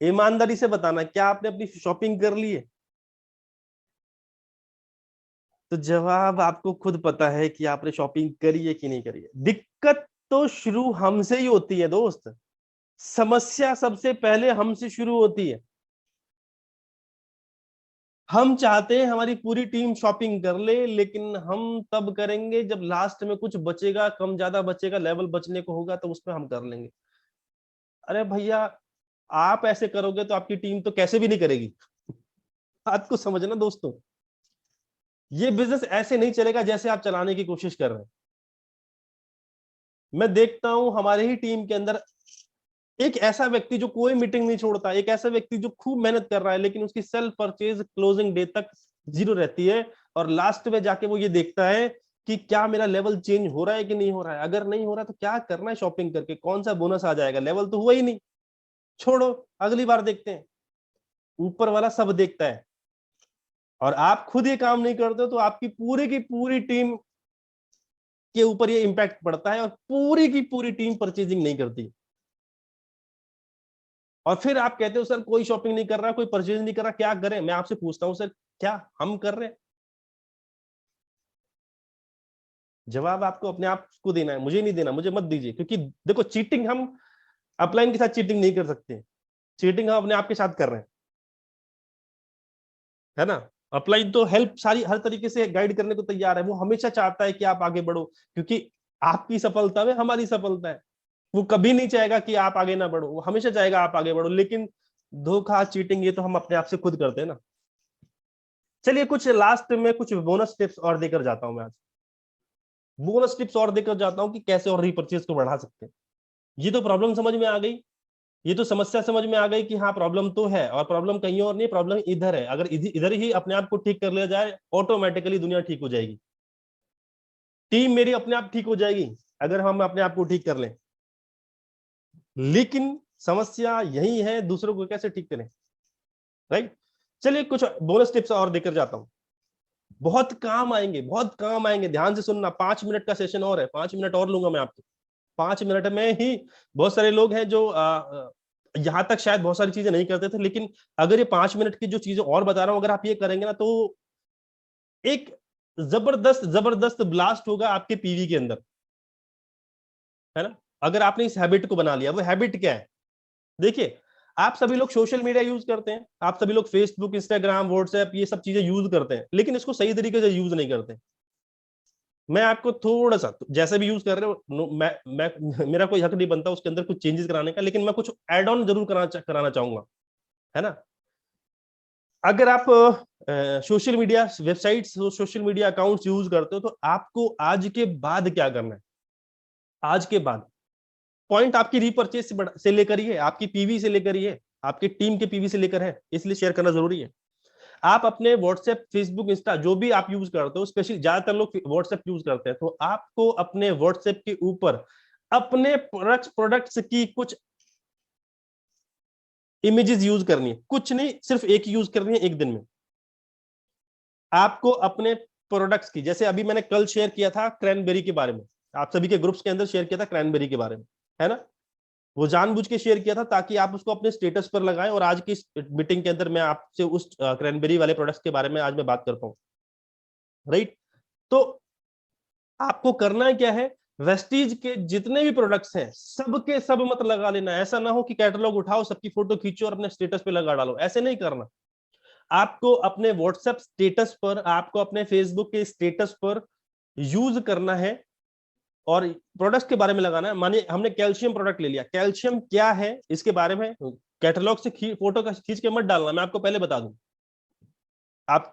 ईमानदारी से बताना, क्या आपने अपनी शॉपिंग कर ली है? तो जवाब आपको खुद पता है कि आपने शॉपिंग करी है कि नहीं करी है। दिक्कत तो शुरू हमसे ही होती है दोस्त, समस्या सबसे पहले हमसे शुरू होती है। हम चाहते हैं हमारी पूरी टीम शॉपिंग कर ले, लेकिन हम तब करेंगे जब लास्ट में कुछ बचेगा, कम ज्यादा बचेगा, लेवल बचने को होगा, तो उसमें हम कर लेंगे। अरे भैया, आप ऐसे करोगे तो आपकी टीम तो कैसे भी नहीं करेगी। बात को समझना दोस्तों, ये बिजनेस ऐसे नहीं चलेगा जैसे आप चलाने की कोशिश कर रहे हैं। मैं देखता हूं हमारे ही टीम के अंदर एक ऐसा व्यक्ति जो कोई मीटिंग नहीं छोड़ता, एक ऐसा व्यक्ति जो खूब मेहनत कर रहा है, लेकिन उसकी सेल्फ परचेज क्लोजिंग डे तक 0 रहती है, और लास्ट में जाके वो ये देखता है कि क्या मेरा लेवल चेंज हो रहा है कि नहीं हो रहा है। अगर नहीं हो रहा तो क्या करना है शॉपिंग करके, कौन सा बोनस आ जाएगा, लेवल तो हुआ ही नहीं, छोड़ो अगली बार देखते हैं। ऊपर वाला सब देखता है, और आप खुद ये काम नहीं करते हो तो आपकी पूरी की पूरी टीम के ऊपर ये इंपैक्ट पड़ता है और पूरी की पूरी टीम परचेजिंग नहीं करती। और फिर आप कहते हो सर कोई शॉपिंग नहीं कर रहा, कोई परचेज नहीं कर रहा, क्या करें? मैं आपसे पूछता हूं सर, क्या हम कर रहे हैं? जवाब आपको अपने आप को देना है, मुझे नहीं देना, मुझे मत दीजिए। क्योंकि देखो, चीटिंग हम अपलाइन के साथ चीटिंग नहीं कर सकते, चीटिंग हम अपने आप के साथ कर रहे हैं, है ना। अपलाइन तो हेल्प सारी हर तरीके से गाइड करने को तैयार है, वो हमेशा चाहता है कि आप आगे बढ़ो, क्योंकि आपकी सफलता में हमारी सफलता है। वो कभी नहीं चाहेगा कि आप आगे ना बढ़ो, वो हमेशा चाहेगा आप आगे बढ़ो। लेकिन धोखा, चीटिंग, ये तो हम अपने आप से खुद करते हैं ना। चलिए कुछ लास्ट में कुछ बोनस टिप्स और देकर जाता हूं मैं आज। बोनस टिप्स और देकर जाता हूं कि कैसे और रीपर्चेज को बढ़ा सकते हैं। ये तो प्रॉब्लम समझ में आ गई, ये तो समस्या समझ में आ गई कि हाँ प्रॉब्लम तो है, और प्रॉब्लम कहीं और नहीं, प्रॉब्लम इधर है। अगर इधर ही अपने आप को ठीक कर लिया जाए, ऑटोमेटिकली दुनिया ठीक हो जाएगी, टीम मेरी अपने आप ठीक हो जाएगी, अगर हम अपने आप को ठीक कर लें। लेकिन समस्या यही है, दूसरों को कैसे ठीक करें, राइट। चलिए कुछ बोनस टिप्स और देकर जाता हूं, बहुत काम आएंगे, बहुत काम आएंगे। ध्यान से सुनना, 5 मिनट का सेशन और है, 5 मिनट और लूंगा मैं आपके। 5 मिनट में ही बहुत सारे लोग हैं जो यहां तक शायद बहुत सारी चीजें नहीं करते थे, लेकिन अगर ये 5 मिनट की जो चीजें और बता रहा हूं, अगर आप ये करेंगे ना, तो एक जबरदस्त जबरदस्त ब्लास्ट होगा आपके पीवी के अंदर, है ना। अगर आपने इस हैबिट को बना लिया, वो हैबिट क्या है? देखिए, आप सभी लोग सोशल मीडिया यूज करते हैं, आप सभी लोग फेसबुक, इंस्टाग्राम, व्हाट्सएप, ये सब चीजें यूज करते हैं, लेकिन इसको सही तरीके से यूज नहीं करते। मैं आपको थोड़ा सा, जैसे भी यूज कर रहे हो, मैं मेरा कोई हक नहीं बनता उसके अंदर कुछ चेंजेस कराने का, लेकिन मैं कुछ एड ऑन जरूर कराना चाहूंगा, है ना। अगर आप social media websites, social media accounts use करते हो, तो आपको आज के बाद क्या करना है? आज के बाद पॉइंट आपकी रीपर्चेज से लेकर ही है, आपकी पीवी से लेकर ही है, आपकी टीम के पीवी से लेकर है, इसलिए शेयर करना जरूरी है। आप अपने व्हाट्सएप, फेसबुक, इंस्टा, जो भी आप यूज करते हो, स्पेशली ज्यादातर लोग व्हाट्सएप यूज करते हैं, तो आपको अपने व्हाट्सएप के ऊपर अपने प्रोडक्ट्स की कुछ इमेजेस यूज करनी है, कुछ नहीं, सिर्फ एक यूज करनी है एक दिन में। आपको अपने प्रोडक्ट्स की, जैसे अभी मैंने कल शेयर किया था क्रैनबेरी के बारे में, आप सभी के ग्रुप्स के अंदर शेयर किया था क्रैनबेरी के बारे में, है ना। वो जानबूझ के शेयर किया था ताकि आप उसको अपने स्टेटस पर लगाएं, और आज की मीटिंग के अंदर मैं आपसे उस क्रैनबेरी वाले प्रोडक्ट्स के बारे में आज मैं बात करता हूं, राइट। तो आपको करना क्या है? वेस्टीज के जितने भी प्रोडक्ट्स हैं, सबके सब मत लगा लेना। ऐसा ना हो कि कैटलॉग उठाओ, सबकी फोटो खींचो और अपने स्टेटस पे लगा डालो, ऐसे नहीं करना। आपको अपने व्हाट्सएप स्टेटस पर, आपको अपने फेसबुक के स्टेटस पर यूज करना है, और प्रोडक्ट्स के बारे में लगाना है। मानिए हमने कैल्शियम प्रोडक्ट ले लिया, कैल्शियम क्या है इसके बारे में कैटलॉग से फोटो का खींच के मत डालना, मैं आपको पहले बता दूं। आप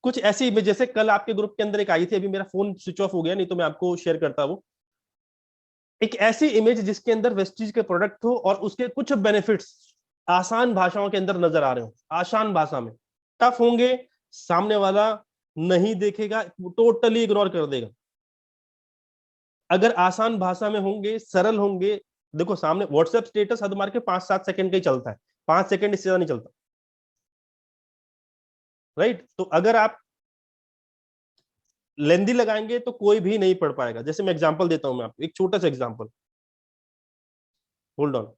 कुछ ऐसी इमेज, जैसे कल आपके ग्रुप के अंदर एक आई थी, अभी मेरा फोन स्विच ऑफ हो गया, नहीं तो मैं आपको शेयर करता। वो एक ऐसी इमेज जिसके अंदर वेस्टीज के प्रोडक्ट हो और उसके कुछ बेनिफिट्स आसान भाषाओं के अंदर नजर आ रहे हो, आसान भाषा में। टफ होंगे, सामने वाला नहीं देखेगा, टोटली इग्नोर कर देगा। अगर आसान भाषा में होंगे, सरल होंगे, देखो सामने व्हाट्सएप स्टेटस हद मार के 5-7 सेकंड का ही चलता है, 5 सेकंड इससे ज्यादा नहीं चलता, राइट। तो अगर आप लेंदी लगाएंगे तो कोई भी नहीं पढ़ पाएगा। जैसे मैं एग्जांपल देता हूं, मैं आपको एक छोटा सा एग्जांपल, होल्ड ऑन।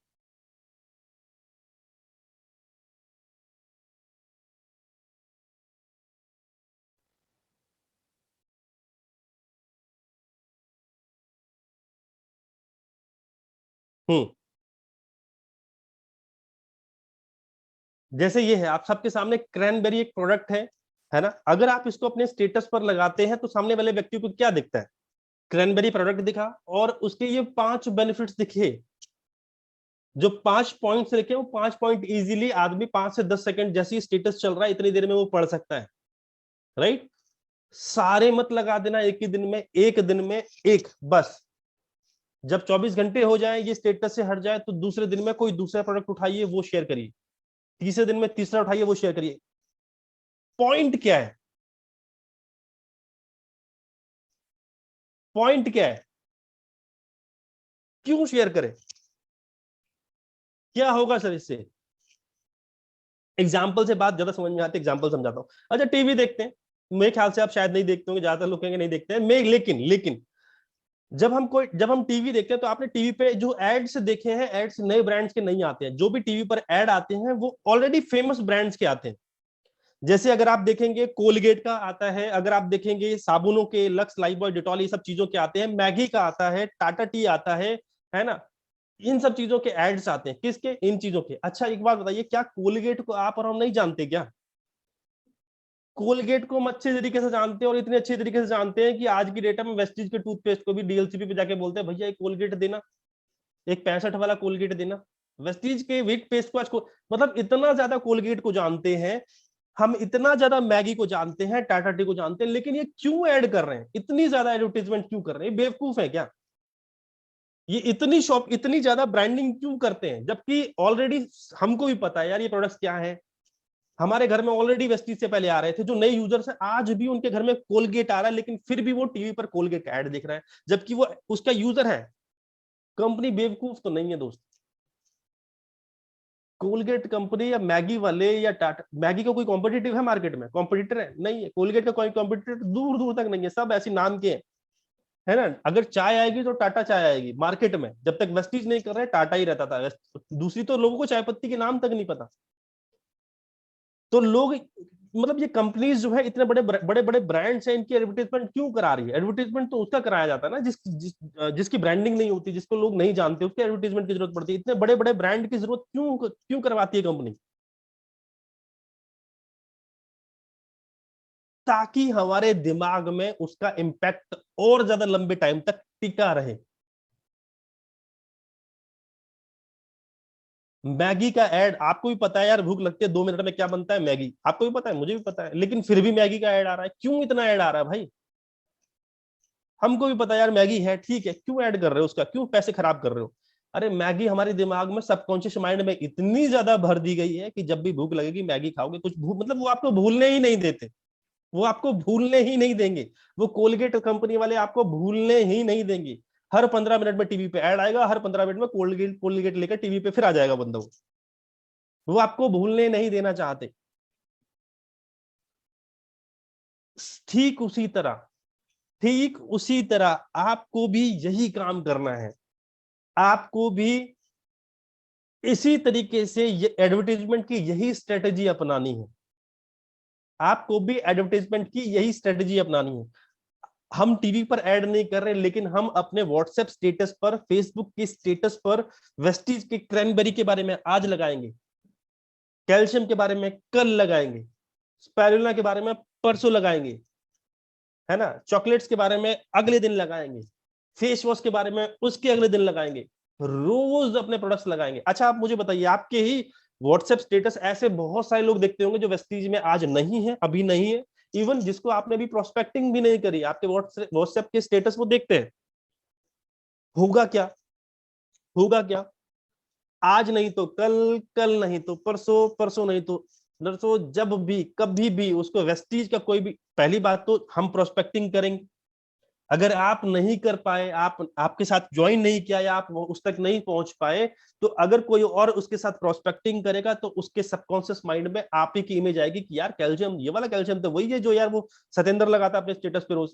हम्म जैसे ये है, आप सबके सामने क्रैनबेरी एक प्रोडक्ट है ना। अगर आप इसको अपने स्टेटस पर लगाते हैं तो सामने वाले व्यक्ति को क्या दिखता है? क्रैनबेरी प्रोडक्ट दिखा, और उसके ये 5 बेनिफिट्स दिखे, जो 5 पॉइंट्स लिखे, वो 5 पॉइंट इजीली आदमी 5 से 10 सेकंड, जैसे ही स्टेटस चल रहा है इतनी देर में वो पढ़ सकता है, राइट। सारे मत लगा देना एक ही दिन में, एक दिन में एक बस। जब 24 घंटे हो जाए, ये स्टेटस से हट जाए, तो दूसरे दिन में कोई दूसरा प्रोडक्ट उठाइए, वो शेयर करिए। तीसरे दिन में तीसरा उठाइए, वो शेयर करिए। पॉइंट क्या है? पॉइंट क्या है? क्यों शेयर करें? क्या होगा सर इससे? एग्जाम्पल से बात ज्यादा समझ में आती है, एग्जाम्पल समझाता हूँ। अच्छा टीवी देखते हैं, मेरे ख्याल से आप शायद नहीं देखते होंगे, ज्यादातर लोग कहेंगे नहीं देखते हैं, मैं लेकिन जब हम टीवी देखते हैं तो आपने टीवी पे जो एड्स देखे हैं, एड्स नए ब्रांड्स के नहीं आते हैं, जो भी टीवी पर एड आते हैं वो ऑलरेडी फेमस ब्रांड्स के आते हैं। जैसे अगर आप देखेंगे कोलगेट का आता है, अगर आप देखेंगे साबुनों के लक्स, लाइफबॉय, डिटॉल, ये सब चीजों के आते हैं, मैगी का आता है, टाटा टी आता है ना, इन सब चीजों के एड्स आते हैं, किसके, इन चीजों के। अच्छा एक बात बताइए, क्या कोलगेट को आप और हम नहीं जानते क्या? कोलगेट को हम अच्छे तरीके से जानते हैं, और इतने अच्छे तरीके से जानते हैं कि आज की डेट में वेस्टीज के टूथपेस्ट को भी डीएलसीपी पे जाके बोलते हैं भैया एक कोलगेट देना, एक 65 वाला कोलगेट देना। वेस्टीज के वीट पेस्ट को आज को, मतलब इतना ज्यादा कोलगेट को जानते हैं हम, इतना ज्यादा मैगी को जानते हैं, टाटा टी को जानते हैं, लेकिन ये क्यों ऐड कर रहे हैं, इतनी ज्यादा एडवर्टाइजमेंट क्यों कर रहे हैं? बेवकूफ है क्या? ये इतनी शॉप, इतनी ज्यादा ब्रांडिंग क्यों करते हैं, जबकि ऑलरेडी हमको भी पता है यार ये प्रोडक्ट्स क्या है। हमारे घर में ऑलरेडी वेस्टीज से पहले आ रहे थे, जो नए यूजर्स हैं आज भी उनके घर में कोलगेट आ रहा है, लेकिन फिर भी वो टीवी पर कोलगेट का ऐड दिख रहा है, जबकि वो उसका यूजर है। कंपनी बेवकूफ तो नहीं है दोस्त। कोलगेट कंपनी या मैगी वाले या टाटा, मैगी का कोई कॉम्पिटिटिव है मार्केट में? कॉम्पिटिटर है? नहीं है। कोलगेट का कोई कॉम्पिटिटर दूर दूर तक नहीं है, सब ऐसे नाम के हैं, है ना। अगर चाय आएगी तो टाटा चाय आएगी मार्केट में, जब तक वेस्टीज नहीं कर रहे टाटा ही रहता था, दूसरी तो लोगों को चाय पत्ती के नाम तक नहीं पता। तो लोग, मतलब ये कंपनीज जो है, इतने बड़े बड़े ब्रांड्स हैं, इनकी एडवर्टाइजमेंट क्यों करा रही है? एडवर्टाइजमेंट तो उसका कराया जाता है ना जिसकी ब्रांडिंग नहीं होती, जिसको लोग नहीं जानते, उसके एडवर्टाइजमेंट की जरूरत पड़ती है। इतने बड़े बड़े ब्रांड की जरूरत क्यों क्यों करवाती है कंपनी? ताकि हमारे दिमाग में उसका इम्पैक्ट और ज्यादा लंबे टाइम तक टिका रहे। मैगी का ऐड, आपको भी पता है यार, भूख लगती है 2 मिनट में क्या बनता है, मैगी, आपको भी पता है, मुझे भी पता है, लेकिन फिर भी मैगी का ऐड आ रहा है। क्यों इतना ऐड आ रहा है भाई? हमको भी पता है यार मैगी है, ठीक है, क्यों ऐड कर रहे हो उसका, क्यों पैसे खराब कर रहे हो? अरे मैगी हमारे दिमाग में, सबकॉन्शियस माइंड में इतनी ज्यादा भर दी गई है कि जब भी भूख लगेगी मैगी खाओगे, कुछ भूख, मतलब वो आपको भूलने ही नहीं देते, वो आपको भूलने ही नहीं देंगे। वो कोलगेट कंपनी वाले आपको भूलने ही नहीं देंगे। हर 15 मिनट में टीवी पे ऐड आएगा, हर 15 मिनट में कोलगेट कोलगेट लेकर टीवी पे फिर आ जाएगा बंदा। वो आपको भूलने नहीं देना चाहते। ठीक उसी तरह, ठीक उसी तरह आपको भी यही काम करना है। आपको भी इसी तरीके से ये एडवर्टाइजमेंट की यही स्ट्रेटेजी अपनानी है। आपको भी एडवर्टाइजमेंट की यही स्ट्रेटेजी अपनानी है। हम टीवी पर ऐड नहीं कर रहे, लेकिन हम अपने व्हाट्सएप स्टेटस पर, फेसबुक के स्टेटस पर वेस्टीज के क्रैनबेरी के बारे में आज लगाएंगे, कैल्शियम के बारे में कल लगाएंगे, स्पाइरुलिना के बारे में परसों लगाएंगे, है ना, चॉकलेट्स के बारे में अगले दिन लगाएंगे, फेस वॉश के बारे में उसके अगले दिन लगाएंगे, रोज अपने प्रोडक्ट्स लगाएंगे। अच्छा आप मुझे बताइए, आपके ही व्हाट्सएप स्टेटस ऐसे बहुत सारे लोग देखते होंगे जो वेस्टीज में आज नहीं है, अभी नहीं है, इवन जिसको आपने अभी प्रोस्पेक्टिंग भी नहीं करी, आपके व्हाट्सएप के स्टेटस वो देखते हैं। होगा क्या? होगा क्या? आज नहीं तो कल, कल नहीं तो परसों, परसों नहीं तो नरसों, जब भी कभी भी उसको वेस्टीज का कोई भी, पहली बात तो हम प्रोस्पेक्टिंग करेंगे। अगर आप नहीं कर पाए, आप आपके साथ ज्वाइन नहीं किया, या आप उस तक नहीं पहुंच पाए, तो अगर कोई और उसके साथ प्रोस्पेक्टिंग करेगा तो उसके सबकॉन्शियस माइंड में आप ही की इमेज आएगी कि यार कैल्शियम, ये वाला कैल्शियम तो वही है जो यार वो सतेंद्र लगाता अपने स्टेटस पे रोज।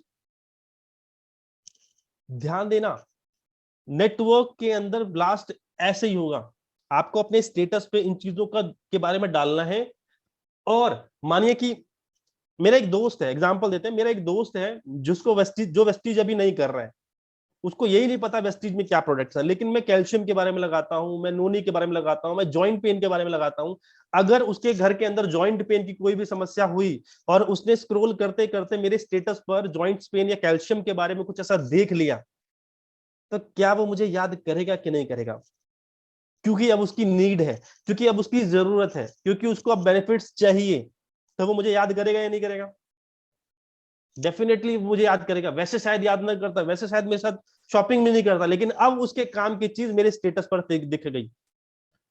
ध्यान देना, नेटवर्क के अंदर ब्लास्ट ऐसे ही होगा। आपको अपने स्टेटस पे इन चीजों का के बारे में डालना है। और मानिए कि मेरा एक दोस्त है, एग्जांपल देते हैं, मेरा एक दोस्त है जिसको वेस्टीज, जो वेस्टीज अभी नहीं कर रहा है, उसको यही नहीं पता वेस्टीज में क्या प्रोडक्ट्स है, लेकिन मैं कैल्शियम के बारे में लगाता हूं, मैं नोनी के बारे में लगाता हूं, मैं जॉइंट पेन के बारे में लगाता हूं। अगर उसके घर के अंदर जॉइंट पेन की कोई भी समस्या हुई और उसने स्क्रॉल करते करते मेरे स्टेटस पर जॉइंट पेन या कैल्शियम के बारे में कुछ ऐसा देख लिया, तो क्या वो मुझे याद करेगा कि नहीं करेगा? क्योंकि अब उसकी नीड है, क्योंकि अब उसकी जरूरत है, क्योंकि उसको अब बेनिफिट्स चाहिए, तो वो मुझे याद करेगा या नहीं करेगा? डेफिनेटली मुझे याद करेगा। वैसे शायद याद ना करता, वैसे शायद मेरे साथ शॉपिंग भी नहीं करता, लेकिन अब उसके काम की चीज मेरे स्टेटस पर दिख गई,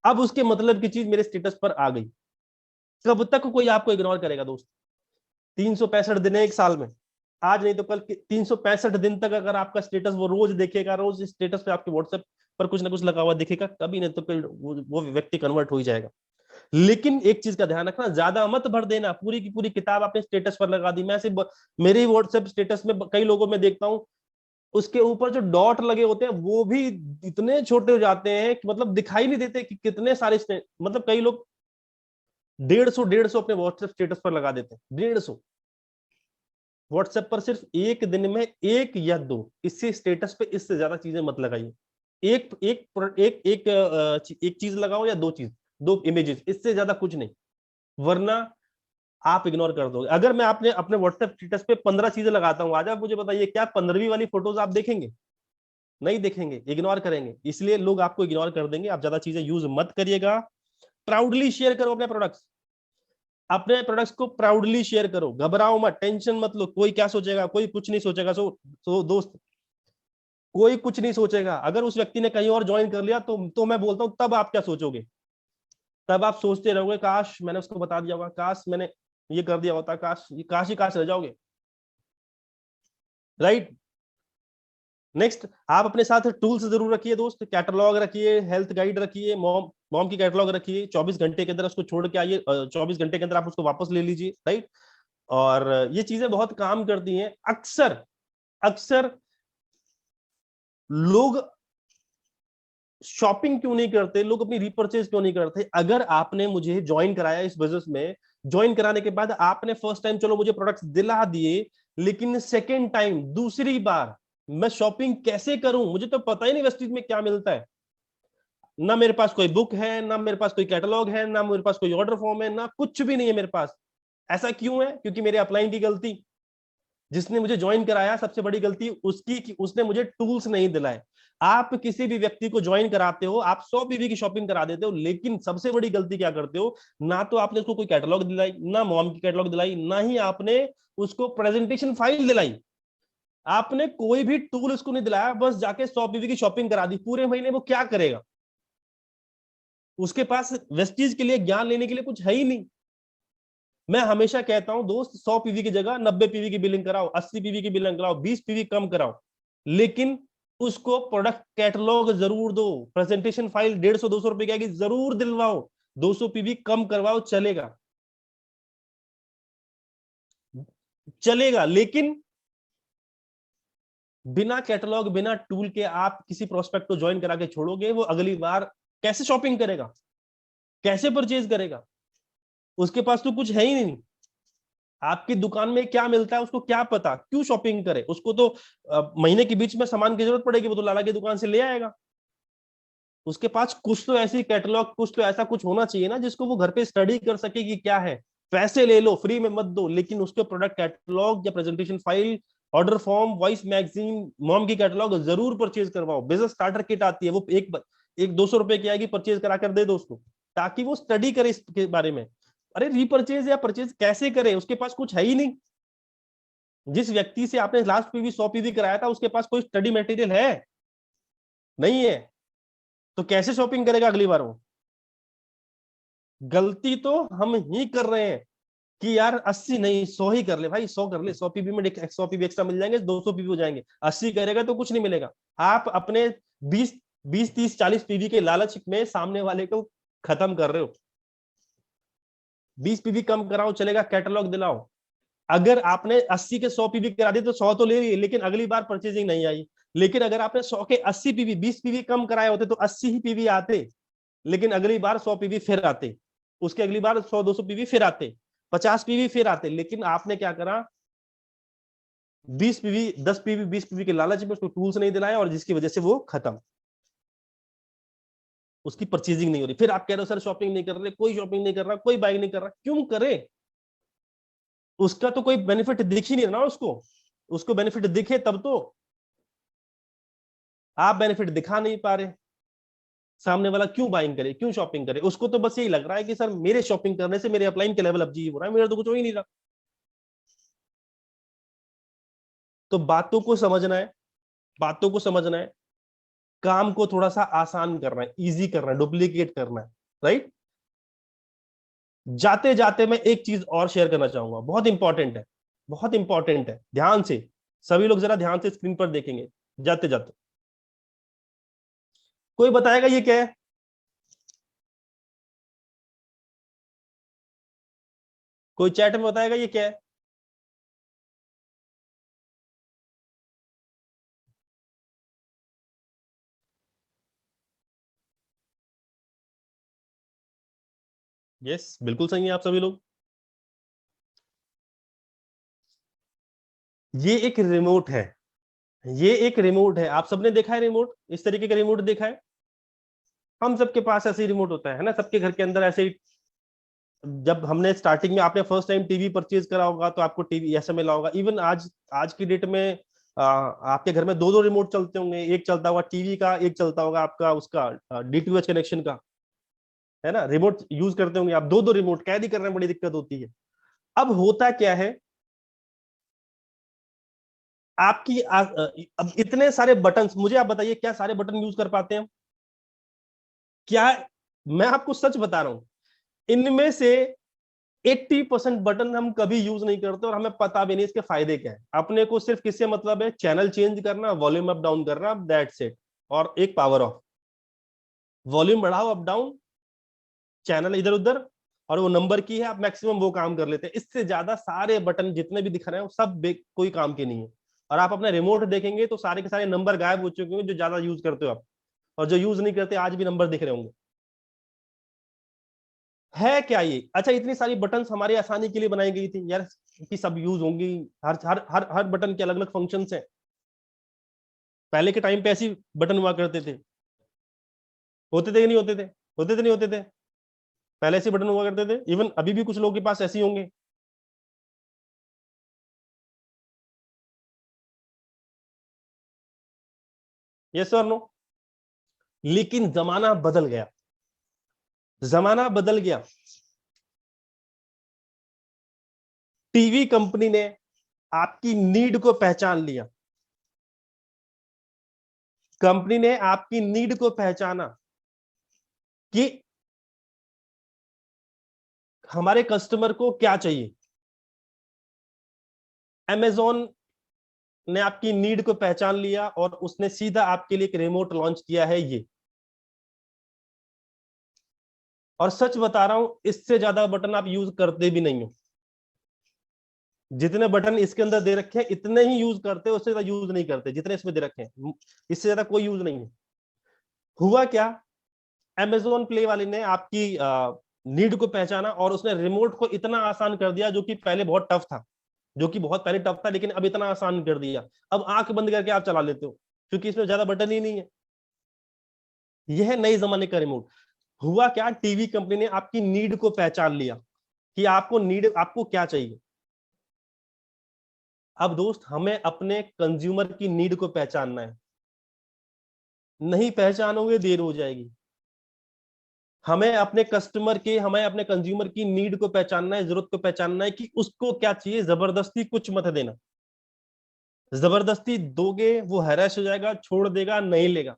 अब उसके मतलब की चीज मेरे स्टेटस पर आ गई। कब तक कोई आपको इग्नोर करेगा दोस्त? 365 दिन है एक साल में, आज नहीं तो कल 365 दिन तक अगर आपका स्टेटस वो रोज देखेगा, रोज स्टेटस पे आपके व्हाट्सएप पर कुछ ना कुछ लगा हुआ दिखेगा, कभी नहीं तो कल वो व्यक्ति कन्वर्ट हो ही जाएगा। लेकिन एक चीज का ध्यान रखना, ज्यादा मत भर देना, पूरी की पूरी किताब आपने स्टेटस पर लगा दी। मैं सिर्फ मेरे व्हाट्सएप स्टेटस में कई लोगों में देखता हूं, उसके ऊपर जो डॉट लगे होते हैं वो भी इतने छोटे हो जाते हैं कि मतलब दिखाई नहीं देते कि कितने सारे मतलब कई लोग 150 अपने व्हाट्सएप स्टेटस पर लगा देते हैं। 150 व्हाट्सएप पर सिर्फ एक दिन में एक या दो, इससे स्टेटस पे इससे ज्यादा चीजें मत लगाइए। एक एक एक एक एक चीज लगाओ या दो चीज, दो इमेजेस, इससे ज्यादा कुछ नहीं, वरना आप इग्नोर कर दोगे। अगर मैं आपने अपने व्हाट्सएप स्टेटस पे 15 चीजें लगाता हूं, आज आप मुझे बताइए क्या 15वीं वाली फोटोज आप देखेंगे? नहीं देखेंगे, इग्नोर करेंगे। इसलिए लोग आपको इग्नोर कर देंगे। आप ज्यादा चीजें यूज मत करिएगा। प्राउडली शेयर करो अपने प्रोडक्ट्स, अपने प्रोडक्ट्स को प्राउडली शेयर करो, घबराओ मत, टेंशन मत लो, कोई क्या सोचेगा, कोई कुछ नहीं सोचेगा। सो दोस्त, कोई कुछ नहीं सोचेगा। अगर उस व्यक्ति ने कहीं और ज्वाइन कर लिया तो मैं बोलता हूं तब आप क्या सोचोगे? तब आप सोचते रहोगे काश मैंने उसको बता दिया होगा, काश मैंने ये कर दिया होता, काश ही काश रह जाओगे, राइट। नेक्स्ट, आप अपने साथ टूल्स जरूर रखिए दोस्त, कैटलॉग रखिए, हेल्थ गाइड रखिए, मॉम मॉम की कैटलॉग रखिए। 24 घंटे के अंदर उसको छोड़ के आइए, 24 घंटे के अंदर आप उसको वापस ले लीजिए, राइट। और ये चीजें बहुत काम करती हैं। अक्सर अक्सर लोग शॉपिंग क्यों नहीं करते, लोग अपनी रीपर्चेज क्यों नहीं करते? अगर आपने मुझे ज्वाइन कराया इस बिजनेस में, ज्वाइन कराने के बाद आपने फर्स्ट टाइम चलो मुझे प्रोडक्ट्स दिला दिए, लेकिन सेकेंड टाइम, दूसरी बार मैं शॉपिंग कैसे करूं? मुझे तो पता ही नहीं वेस्टीज में क्या मिलता है। ना मेरे पास कोई बुक है, ना मेरे पास कोई कैटलॉग है, ना मेरे पास कोई ऑर्डर फॉर्म है, ना कुछ भी नहीं है मेरे पास। ऐसा क्यों है? क्योंकि मेरे अपलाइन की गलती। जिसने मुझे ज्वाइन कराया सबसे बड़ी गलती उसकी कि उसने मुझे टूल्स नहीं दिलाए। आप किसी भी व्यक्ति को ज्वाइन कराते हो, आप 100 पीवी की शॉपिंग करा देते हो, लेकिन सबसे बड़ी गलती क्या करते हो? ना तो आपने उसको कोई कैटलॉग दिलाई, ना मॉम की कैटलॉग दिलाई, ना ही आपने उसको प्रेजेंटेशन फाइल दिलाई। आपने कोई भी टूल उसको नहीं दिलाया, बस जाके 100 पीवी की शॉपिंग करा दी। पूरे महीने वो क्या करेगा? उसके पास वेस्टीज के लिए, ज्ञान लेने के लिए कुछ है ही नहीं। मैं हमेशा कहता हूं दोस्त, 100 पीवी की जगह 90 पीवी की बिलिंग कराओ, 80 पीवी की बिलिंग कराओ, 20 पीवी कम कराओ, लेकिन उसको प्रोडक्ट कैटलॉग जरूर दो। प्रेजेंटेशन फाइल 150-200 रुपए की आएगी, जरूर दिलवाओ। 200 पीवी कम करवाओ, चलेगा, चलेगा। लेकिन बिना कैटलॉग, बिना टूल के आप किसी प्रोस्पेक्ट को ज्वाइन करा के छोड़ोगे, वो अगली बार कैसे शॉपिंग करेगा, कैसे परचेज करेगा? उसके पास तो कुछ है ही नहीं। आपकी दुकान में क्या मिलता है उसको क्या पता, क्यों शॉपिंग करे? उसको तो महीने के बीच में सामान की जरूरत पड़ेगी, वो तो लाला की दुकान से ले आएगा। उसके पास कुछ तो ऐसी कैटलॉग, कुछ तो ऐसा कुछ होना चाहिए ना जिसको वो घर पे स्टडी कर सके कि क्या है। पैसे ले लो, फ्री में मत दो, लेकिन उसके प्रोडक्ट कैटलॉग या presentation file, order form, voice magazine, mom की कैटलॉग जरूर परचेज करवाओ। बिजनेस स्टार्टर किट आती है, वो एक 200 रुपए की आएगी, परचेज करा कर दे दो उसको, ताकि वो स्टडी करे इसके बारे में। अरे रीपरचेज या परचेज कैसे करे? उसके पास कुछ है ही नहीं। जिस व्यक्ति से आपने लास्ट पीवी 100 पीवी कराया था, उसके पास कोई स्टडी मटेरियल है नहीं है, तो कैसे शॉपिंग करेगा अगली बार वो? गलती तो हम ही कर रहे हैं कि यार 80 नहीं 100 ही कर ले भाई, 100 कर ले, 100 पीवी में 100 पीवी एक्स्ट्रा मिल जाएंगे, 200 पीवी हो जाएंगे। 80 करेगा तो कुछ नहीं मिलेगा। आप अपने 20 20 30 40 पीवी के लालच में सामने वाले को खत्म कर रहे हो। 20 पीवी कम कराओ, चलेगा, कैटलॉग दिलाओ। अगर आपने 80 के 100 पीवी करा दी तो 100 तो ले ली, लेकिन अगली बार परचेजिंग नहीं आई। लेकिन अगर आपने 100 के 80 पीवी, 20 पीवी कम कराए होते तो 80 ही पीवी आते, लेकिन अगली बार 100 पीवी फिर आते, उसके अगली बार 100-200 पीवी फिर आते, 50 पीवी फिर आते। लेकिन आपने क्या करा? 20 पीवी, 10 पीवी, 20 पीवी के लालच में उसको टूल्स नहीं दिलाया, और जिसकी वजह से वो खत्म, उसकी परचेजिंग नहीं हो रही। फिर आप कह रहे हो सर शॉपिंग नहीं कर रहे, कोई शॉपिंग नहीं कर रहा, कोई बाइंग नहीं कर रहा। क्यों करे? उसका तो कोई बेनिफिट दिख ही नहीं रहा ना उसको। उसको बेनिफिट दिखे तब तो। आप बेनिफिट दिखा नहीं पा रहे, सामने वाला क्यों बाइंग करे, क्यों शॉपिंग करे? उसको तो बस यही लग रहा है कि सर मेरे शॉपिंग करने से मेरे अपलाइन के लेवल अचीव हो रहा है, मेरा तो कुछ हो ही नहीं रहा। तो बातों को समझना है, बातों को समझना है, काम को थोड़ा सा आसान करना है, इजी करना है, डुप्लीकेट करना है, राइट। जाते जाते मैं एक चीज और शेयर करना चाहूंगा, बहुत इंपॉर्टेंट है, बहुत इंपॉर्टेंट है, ध्यान से सभी लोग जरा ध्यान से स्क्रीन पर देखेंगे जाते जाते। कोई बताएगा ये क्या है? कोई चैट में बताएगा ये क्या है? यस, बिल्कुल सही है आप सभी लोग। ये एक रिमोट है, ये एक रिमोट है। आप सबने देखा है रिमोट? इस तरीके का रिमोट देखा है? हम सबके पास ऐसे ही रिमोट होता है ना, सबके घर के अंदर ऐसे ही। जब हमने स्टार्टिंग में, आपने फर्स्ट टाइम टीवी परचेज करा होगा तो आपको टीवी ऐसा मिला होगा। इवन आज आज की डेट में आपके घर में दो दो रिमोट चलते होंगे, एक चलता होगा टीवी का, एक चलता होगा आपका उसका डीटीएच कनेक्शन का, है ना। रिमोट यूज करते होंगे आप, दो दो रिमोट कैरी करने में बड़ी दिक्कत होती है। अब होता क्या है, आपकी अब इतने सारे बटन, मुझे आप बताइए क्या सारे बटन यूज कर पाते हैं? क्या, मैं आपको सच बता रहा हूं, इनमें से 80% बटन हम कभी यूज नहीं करते और हमें पता भी नहीं इसके फायदे क्या है। अपने को सिर्फ किससे मतलब है? चैनल चेंज करना, वॉल्यूम अप डाउन करना, दैट्स इट। और एक पावर ऑफ, वॉल्यूम बढ़ाओ अप डाउन, चैनल इधर उधर, और वो नंबर की है, आप मैक्सिमम वो काम कर लेते हैं। इससे ज्यादा सारे बटन जितने भी दिख रहे हैं वो सब कोई काम के नहीं है। और आप अपने रिमोट देखेंगे तो सारे के सारे नंबर गायब हो चुके होंगे जो ज्यादा यूज करते हो आप, और जो यूज नहीं करते आज भी नंबर दिख रहे होंगे। है क्या ये? अच्छा, इतनी सारी बटन्स हमारी आसानी के लिए बनाई गई थी यार, कि सब यूज होंगी। हर हर हर हर बटन के अलग अलग फंक्शंस हैं। पहले के टाइम पे ऐसी बटन हुआ करते थे, होते थे कि नहीं होते थे? होते थे नहीं होते थे? पहले ऐसे बटन हुआ करते थे, इवन अभी भी कुछ लोगों के पास ऐसे ही होंगे। यस और नो? लेकिन जमाना बदल गया, जमाना बदल गया। टीवी कंपनी ने आपकी नीड को पहचान लिया, कंपनी ने आपकी नीड को पहचाना कि हमारे कस्टमर को क्या चाहिए। अमेजॉन ने आपकी नीड को पहचान लिया और उसने सीधा आपके लिए एक रिमोट लॉन्च किया है ये। और सच बता रहा हूं, इससे ज्यादा बटन आप यूज करते भी नहीं हो। जितने बटन इसके अंदर दे रखे हैं इतने ही यूज करते हैं, उससे ज्यादा यूज नहीं करते जितने इसमें दे रखे हैं। इससे ज्यादा कोई यूज नहीं है। हुआ क्या, अमेजोन प्ले वाले ने आपकी नीड को पहचाना और उसने रिमोट को इतना आसान कर दिया, जो कि पहले बहुत टफ था, जो कि बहुत पहले टफ था, लेकिन अब इतना आसान कर दिया। अब आंख बंद करके आप चला लेते हो, क्योंकि इसमें ज्यादा बटन ही नहीं है। यह है नए जमाने का रिमोट। हुआ क्या, टीवी कंपनी ने आपकी नीड को पहचान लिया कि आपको नीड, आपको क्या चाहिए। अब दोस्त, हमें अपने कंज्यूमर की नीड को पहचानना है। नहीं पहचानोगे देर हो जाएगी। हमें अपने कस्टमर के, हमें अपने कंज्यूमर की नीड को पहचानना है, जरूरत को पहचानना है कि उसको क्या चाहिए। जबरदस्ती कुछ मत देना। जबरदस्ती दोगे वो हैरेस हो जाएगा, छोड़ देगा, नहीं लेगा।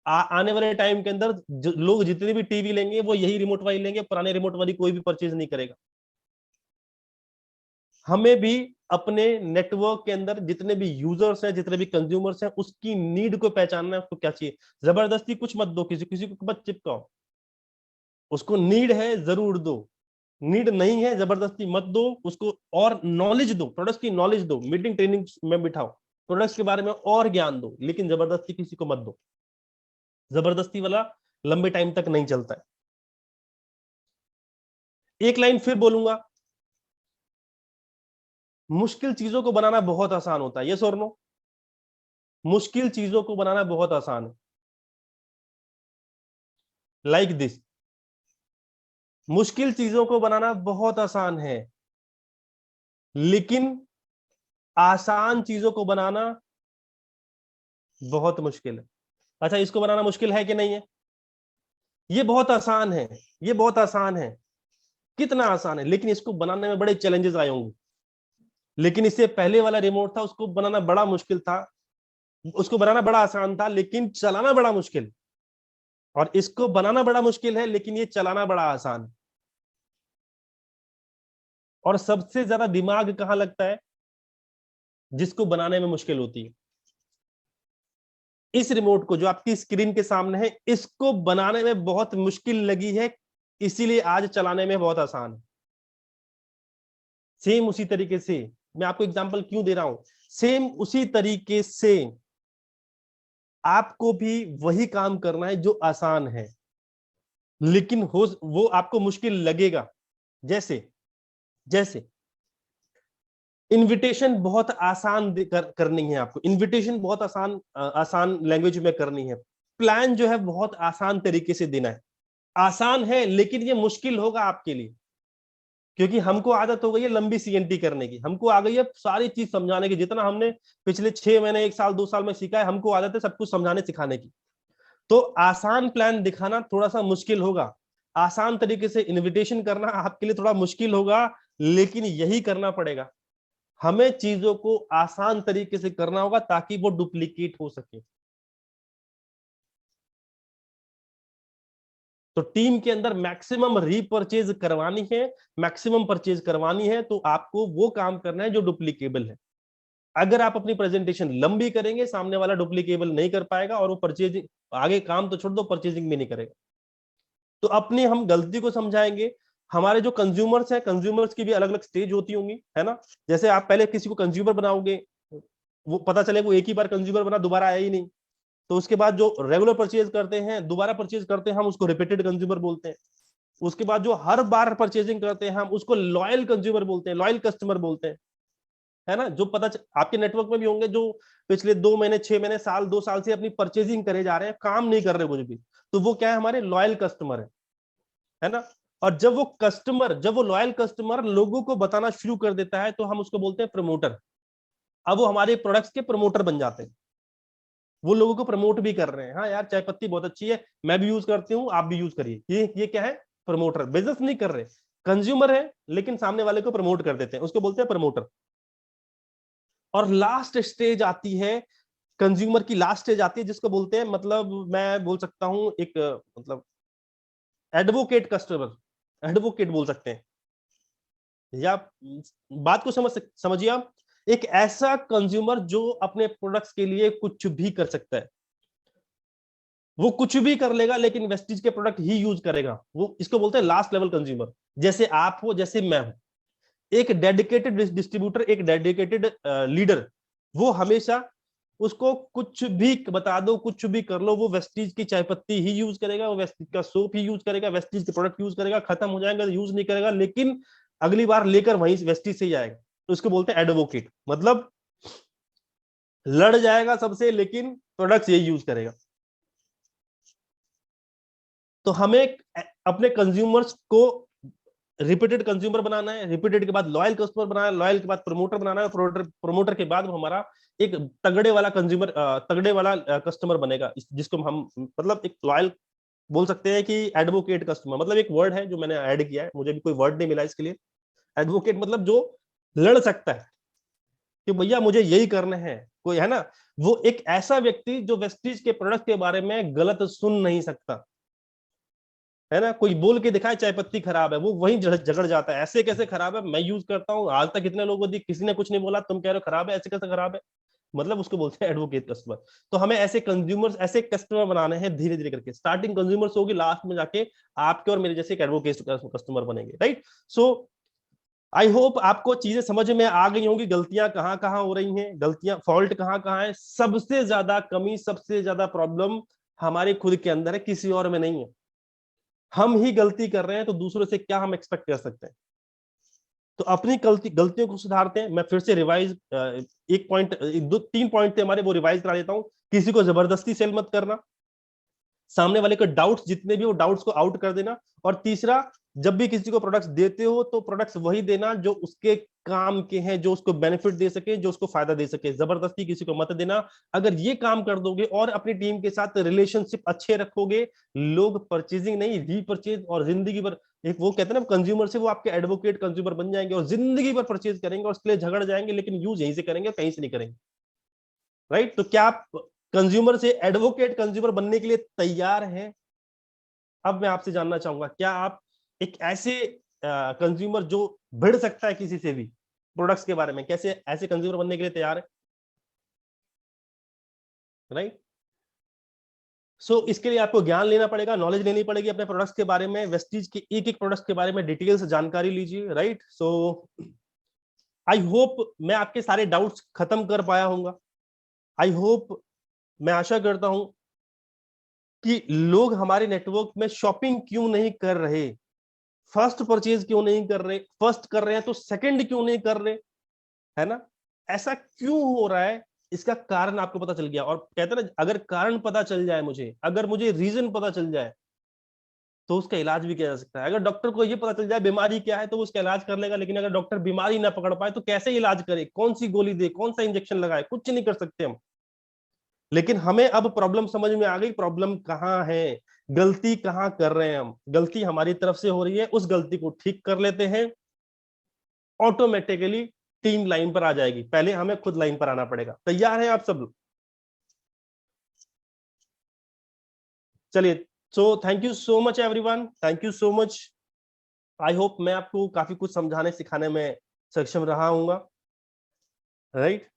आने वाले टाइम के अंदर लोग जितने भी टीवी लेंगे वो यही रिमोट वाली लेंगे, पुराने रिमोट वाली कोई भी परचेज नहीं करेगा। हमें भी अपने नेटवर्क के अंदर जितने भी यूजर्स हैं, जितने भी कंज्यूमर्स हैं, उसकी नीड को पहचानना है, उसको क्या चाहिए। जबरदस्ती कुछ मत दो, किसी किसी को मत चिपकाओ। उसको नीड है जरूर दो, नीड नहीं है जबरदस्ती मत दो उसको। और नॉलेज दो, प्रोडक्ट्स की नॉलेज दो, मीटिंग ट्रेनिंग में बिठाओ, प्रोडक्ट्स के बारे में और ज्ञान दो, लेकिन जबरदस्ती किसी को मत दो। जबरदस्ती वाला लंबे टाइम तक नहीं चलता है। एक लाइन फिर बोलूंगा, मुश्किल चीजों को बनाना बहुत आसान होता है, यस और नो? मुश्किल चीजों को बनाना बहुत आसान है। लाइक दिस, मुश्किल चीजों को बनाना बहुत आसान है, लेकिन आसान चीजों को बनाना बहुत मुश्किल है। अच्छा, इसको बनाना मुश्किल है कि नहीं है? ये बहुत आसान है, ये बहुत आसान है। कितना आसान है, लेकिन इसको बनाने में बड़े चैलेंजेस आए होंगे। लेकिन इससे पहले वाला रिमोट था, उसको बनाना बड़ा मुश्किल था, उसको बनाना बड़ा आसान था, लेकिन चलाना बड़ा मुश्किल। और इसको बनाना बड़ा मुश्किल है, लेकिन ये चलाना बड़ा आसान है। और सबसे ज्यादा दिमाग कहां लगता है? जिसको बनाने में मुश्किल होती है। इस रिमोट को जो आपकी स्क्रीन के सामने है, इसको बनाने में बहुत मुश्किल लगी है, इसीलिए आज चलाने में बहुत आसान है। सेम उसी तरीके से, मैं आपको एग्जांपल क्यों दे रहा हूं, सेम उसी तरीके से आपको भी वही काम करना है जो आसान है, लेकिन हो वो आपको मुश्किल लगेगा। जैसे जैसे इनविटेशन बहुत आसान करनी है आपको, इनविटेशन बहुत आसान लैंग्वेज में करनी है, प्लान जो है बहुत आसान तरीके से देना है। आसान है लेकिन ये मुश्किल होगा आपके लिए, क्योंकि हमको आदत हो गई है लंबी सीएनटी करने की, हमको आ गई है सारी चीज समझाने की, जितना हमने पिछले 6 महीने 1 साल 2 साल में सीखा है, हमको आदत है सब कुछ समझाने सिखाने की। तो आसान प्लान दिखाना थोड़ा सा मुश्किल होगा, आसान तरीके से इनविटेशन करना आपके लिए थोड़ा मुश्किल होगा, लेकिन यही करना पड़ेगा। हमें चीजों को आसान तरीके से करना होगा ताकि वो डुप्लीकेट हो सके। तो टीम के अंदर मैक्सिमम रीपरचेज करवानी है, मैक्सिमम परचेज करवानी है, तो आपको वो काम करना है जो डुप्लीकेबल है। अगर आप अपनी प्रेजेंटेशन लंबी करेंगे, सामने वाला डुप्लीकेबल नहीं कर पाएगा और वो परचेजिंग, आगे काम तो छोड़ दो, परचेजिंग भी नहीं करेगा। तो अपनी हम गलती को समझाएंगे। हमारे जो कंज्यूमर्स हैं, कंज्यूमर्स की भी अलग अलग स्टेज होती होंगी, है ना। जैसे आप पहले किसी को कंज्यूमर बनाओगे, वो पता चले वो एक ही बार कंज्यूमर बना, दोबारा आया ही नहीं, तो उसके बाद जो रेगुलर परचेज करते हैं, दोबारा परचेज करते हैं, हम उसको रिपीटेड कंज्यूमर बोलते हैं। उसके बाद जो हर बार परचेजिंग करते हैं, हम उसको लॉयल कंज्यूमर बोलते हैं, लॉयल कस्टमर बोलते हैं, है ना। जो आपके नेटवर्क में भी होंगे जो पिछले 2 महीने 6 महीने साल 2 साल से अपनी परचेजिंग करे जा रहे हैं, काम नहीं कर रहे कुछ भी, तो वो क्या है, हमारे लॉयल कस्टमर है ना। और जब वो लॉयल कस्टमर लोगों को बताना शुरू कर देता है, तो हम उसको बोलते हैं प्रमोटर। अब वो हमारे प्रोडक्ट्स के प्रमोटर बन जाते हैं, वो लोगों को प्रमोट भी कर रहे हैं, हाँ यार चाय पत्ती बहुत अच्छी है, मैं भी यूज करती हूँ, आप भी यूज करिए। ये क्या है, प्रमोटर। बिजनेस नहीं कर रहे, कंज्यूमर है, लेकिन सामने वाले को प्रमोट कर देते हैं, उसको बोलते हैं प्रमोटर। और लास्ट स्टेज आती है, कंज्यूमर की लास्ट स्टेज आती है, जिसको बोलते हैं, मतलब मैं बोल सकता हूं एक, मतलब एडवोकेट कस्टमर, एडवोकेट बोल सकते हैं, या बात को समझिए आप। एक ऐसा कंज्यूमर जो अपने प्रोडक्ट्स के लिए कुछ भी कर सकता है, वो कुछ भी कर लेगा लेकिन वेस्टीज के प्रोडक्ट ही यूज करेगा, वो इसको बोलते हैं लास्ट लेवल कंज्यूमर। जैसे आप हो, जैसे मैं हूं, एक डेडिकेटेड डिस्ट्रीब्यूटर, एक डेडिकेटेड लीडर, वो हमेशा, उसको कुछ भी बता दो, कुछ भी कर लो, वो वेस्टीज की चाय पत्ती ही यूज करेगा, वो वेस्टीज का सोप ही यूज करेगा, वेस्टीज के प्रोडक्ट यूज करेगा, खत्म हो जाएगा यूज नहीं करेगा, लेकिन अगली बार लेकर वहीं वेस्टीज से ही आएगा। तो उसको बोलते हैं एडवोकेट, मतलब लड़ जाएगा सबसे लेकिन प्रोडक्ट्स यही यूज करेगा। तो हमें अपने कंज्यूमर्स को रिपीटेड कंज्यूमर बनाना है, रिपीटेड के बाद लॉयल कस्टमर बनाना है, लॉयल के बाद प्रमोटर बनाना है, प्रमोटर के बाद हमारा एक तगड़े वाला कंज्यूमर, तगड़े वाला कस्टमर बनेगा, जिसको हम मतलब एक लॉयल बोल सकते हैं कि एडवोकेट कस्टमर, मतलब एक वर्ड है जो मैंने ऐड किया है, मुझे भी कोई वर्ड नहीं मिला इसके लिए। एडवोकेट मतलब जो लड़ सकता है कि भैया मुझे यही करना है, कोई है ना, वो एक ऐसा व्यक्ति जो वेस्टीज के प्रोडक्ट के बारे में गलत सुन नहीं सकता, है ना। कोई बोल के दिखाए चाय पत्ती खराब है, वो वहीं झगड़ जाता है, ऐसे कैसे खराब है, मैं यूज करता हूँ आज तक इतने लोगों को, किसी ने कुछ नहीं बोला, तुम कह रहे हो खराब है, ऐसे कैसे खराब है, मतलब उसको बोलते हैं एडवोकेट कस्टमर। तो हमें ऐसे कंज्यूमर्स, ऐसे कस्टमर बनाने हैं धीरे धीरे करके, स्टार्टिंग कंज्यूमर्स होगी, लास्ट में जाके आपके और मेरे जैसे एक एडवोकेट कस्टमर बनेंगे, राइट। सो आई होप आपको चीजें समझ में आ गई होंगी, गलतियां कहाँ कहाँ हो रही हैं, गलतियां फॉल्ट कहाँ कहाँ है, सबसे ज्यादा कमी, सबसे ज्यादा प्रॉब्लम हमारे खुद के अंदर है, किसी और में नहीं है। हम ही गलती कर रहे हैं तो दूसरों से क्या हम एक्सपेक्ट कर सकते हैं। तो अपनी गलतियों को सुधारते हैं। मैं फिर से रिवाइज, एक पॉइंट, 2 3 पॉइंट थे हमारे, वो रिवाइज करा देता हूं। किसी को जबरदस्ती सेल मत करना, सामने वाले के डाउट्स जितने भी, वो डाउट्स को आउट कर देना। और तीसरा, जब भी किसी को प्रोडक्ट्स देते हो तो प्रोडक्ट्स वही देना जो उसके काम के हैं, जो उसको बेनिफिट दे सके, जो उसको फायदा दे सके, जबरदस्ती किसी को मत देना। अगर ये काम कर दोगे और अपनी टीम के साथ रिलेशनशिप अच्छे रखोगे, लोग परचेजिंग नहीं, रीपरचेज और जिंदगी भर, एक वो कहते हैं ना कंज्यूमर से, वो आपके एडवोकेट कंज्यूमर बन जाएंगे और जिंदगी भर परचेज करेंगे और उसके लिए झगड़ जाएंगे, लेकिन यूज यहीं से करेंगे, कहीं से नहीं करेंगे, राइट। तो क्या आप कंज्यूमर से एडवोकेट कंज्यूमर बनने के लिए तैयार हैं? अब मैं आपसे जानना चाहूंगा, क्या आप एक ऐसे कंज्यूमर जो भिड़ सकता है किसी से भी प्रोडक्ट्स के बारे में, कैसे ऐसे कंज्यूमर बनने के लिए तैयार है, राइट। सो इसके लिए आपको ज्ञान लेना पड़ेगा, नॉलेज लेनी पड़ेगी अपने प्रोडक्ट्स के बारे में, वेस्टीज के एक एक प्रोडक्ट्स के बारे में डिटेल्स जानकारी लीजिए, राइट। सो आई होप मैं आपके सारे डाउट्स खत्म कर पाया हूंगा। आई होप, मैं आशा करता हूं कि लोग हमारे नेटवर्क में शॉपिंग क्यों नहीं कर रहे, फर्स्ट परचेज क्यों नहीं कर रहे, फर्स्ट कर रहे हैं तो सेकंड क्यों नहीं कर रहे, है ना? ऐसा क्यों हो रहा है, इसका कारण आपको पता चल गया। और कहते हैं ना, अगर कारण पता चल जाए मुझे, अगर मुझे रीजन पता चल जाए, तो उसका इलाज भी किया जा सकता है। अगर डॉक्टर को ये पता चल जाए बीमारी क्या है, तो वो उसका इलाज कर लेगा। लेकिन अगर डॉक्टर बीमारी ना पकड़ पाए, तो कैसे इलाज करे, कौन सी गोली दे, कौन सा इंजेक्शन लगाए, कुछ नहीं कर सकते हम। लेकिन हमें अब प्रॉब्लम समझ में आ गई, प्रॉब्लम कहाँ है, गलती कहाँ कर रहे हैं हम। गलती हमारी तरफ से हो रही है, उस गलती को ठीक कर लेते हैं, ऑटोमेटिकली टीम लाइन पर आ जाएगी। पहले हमें खुद लाइन पर आना पड़ेगा। तैयार हैं आप सब? चलिए, so thank you so much everyone, thank you so much. I hope मैं आपको काफी कुछ समझाने सिखाने में सक्षम रहा हूंगा, राइट?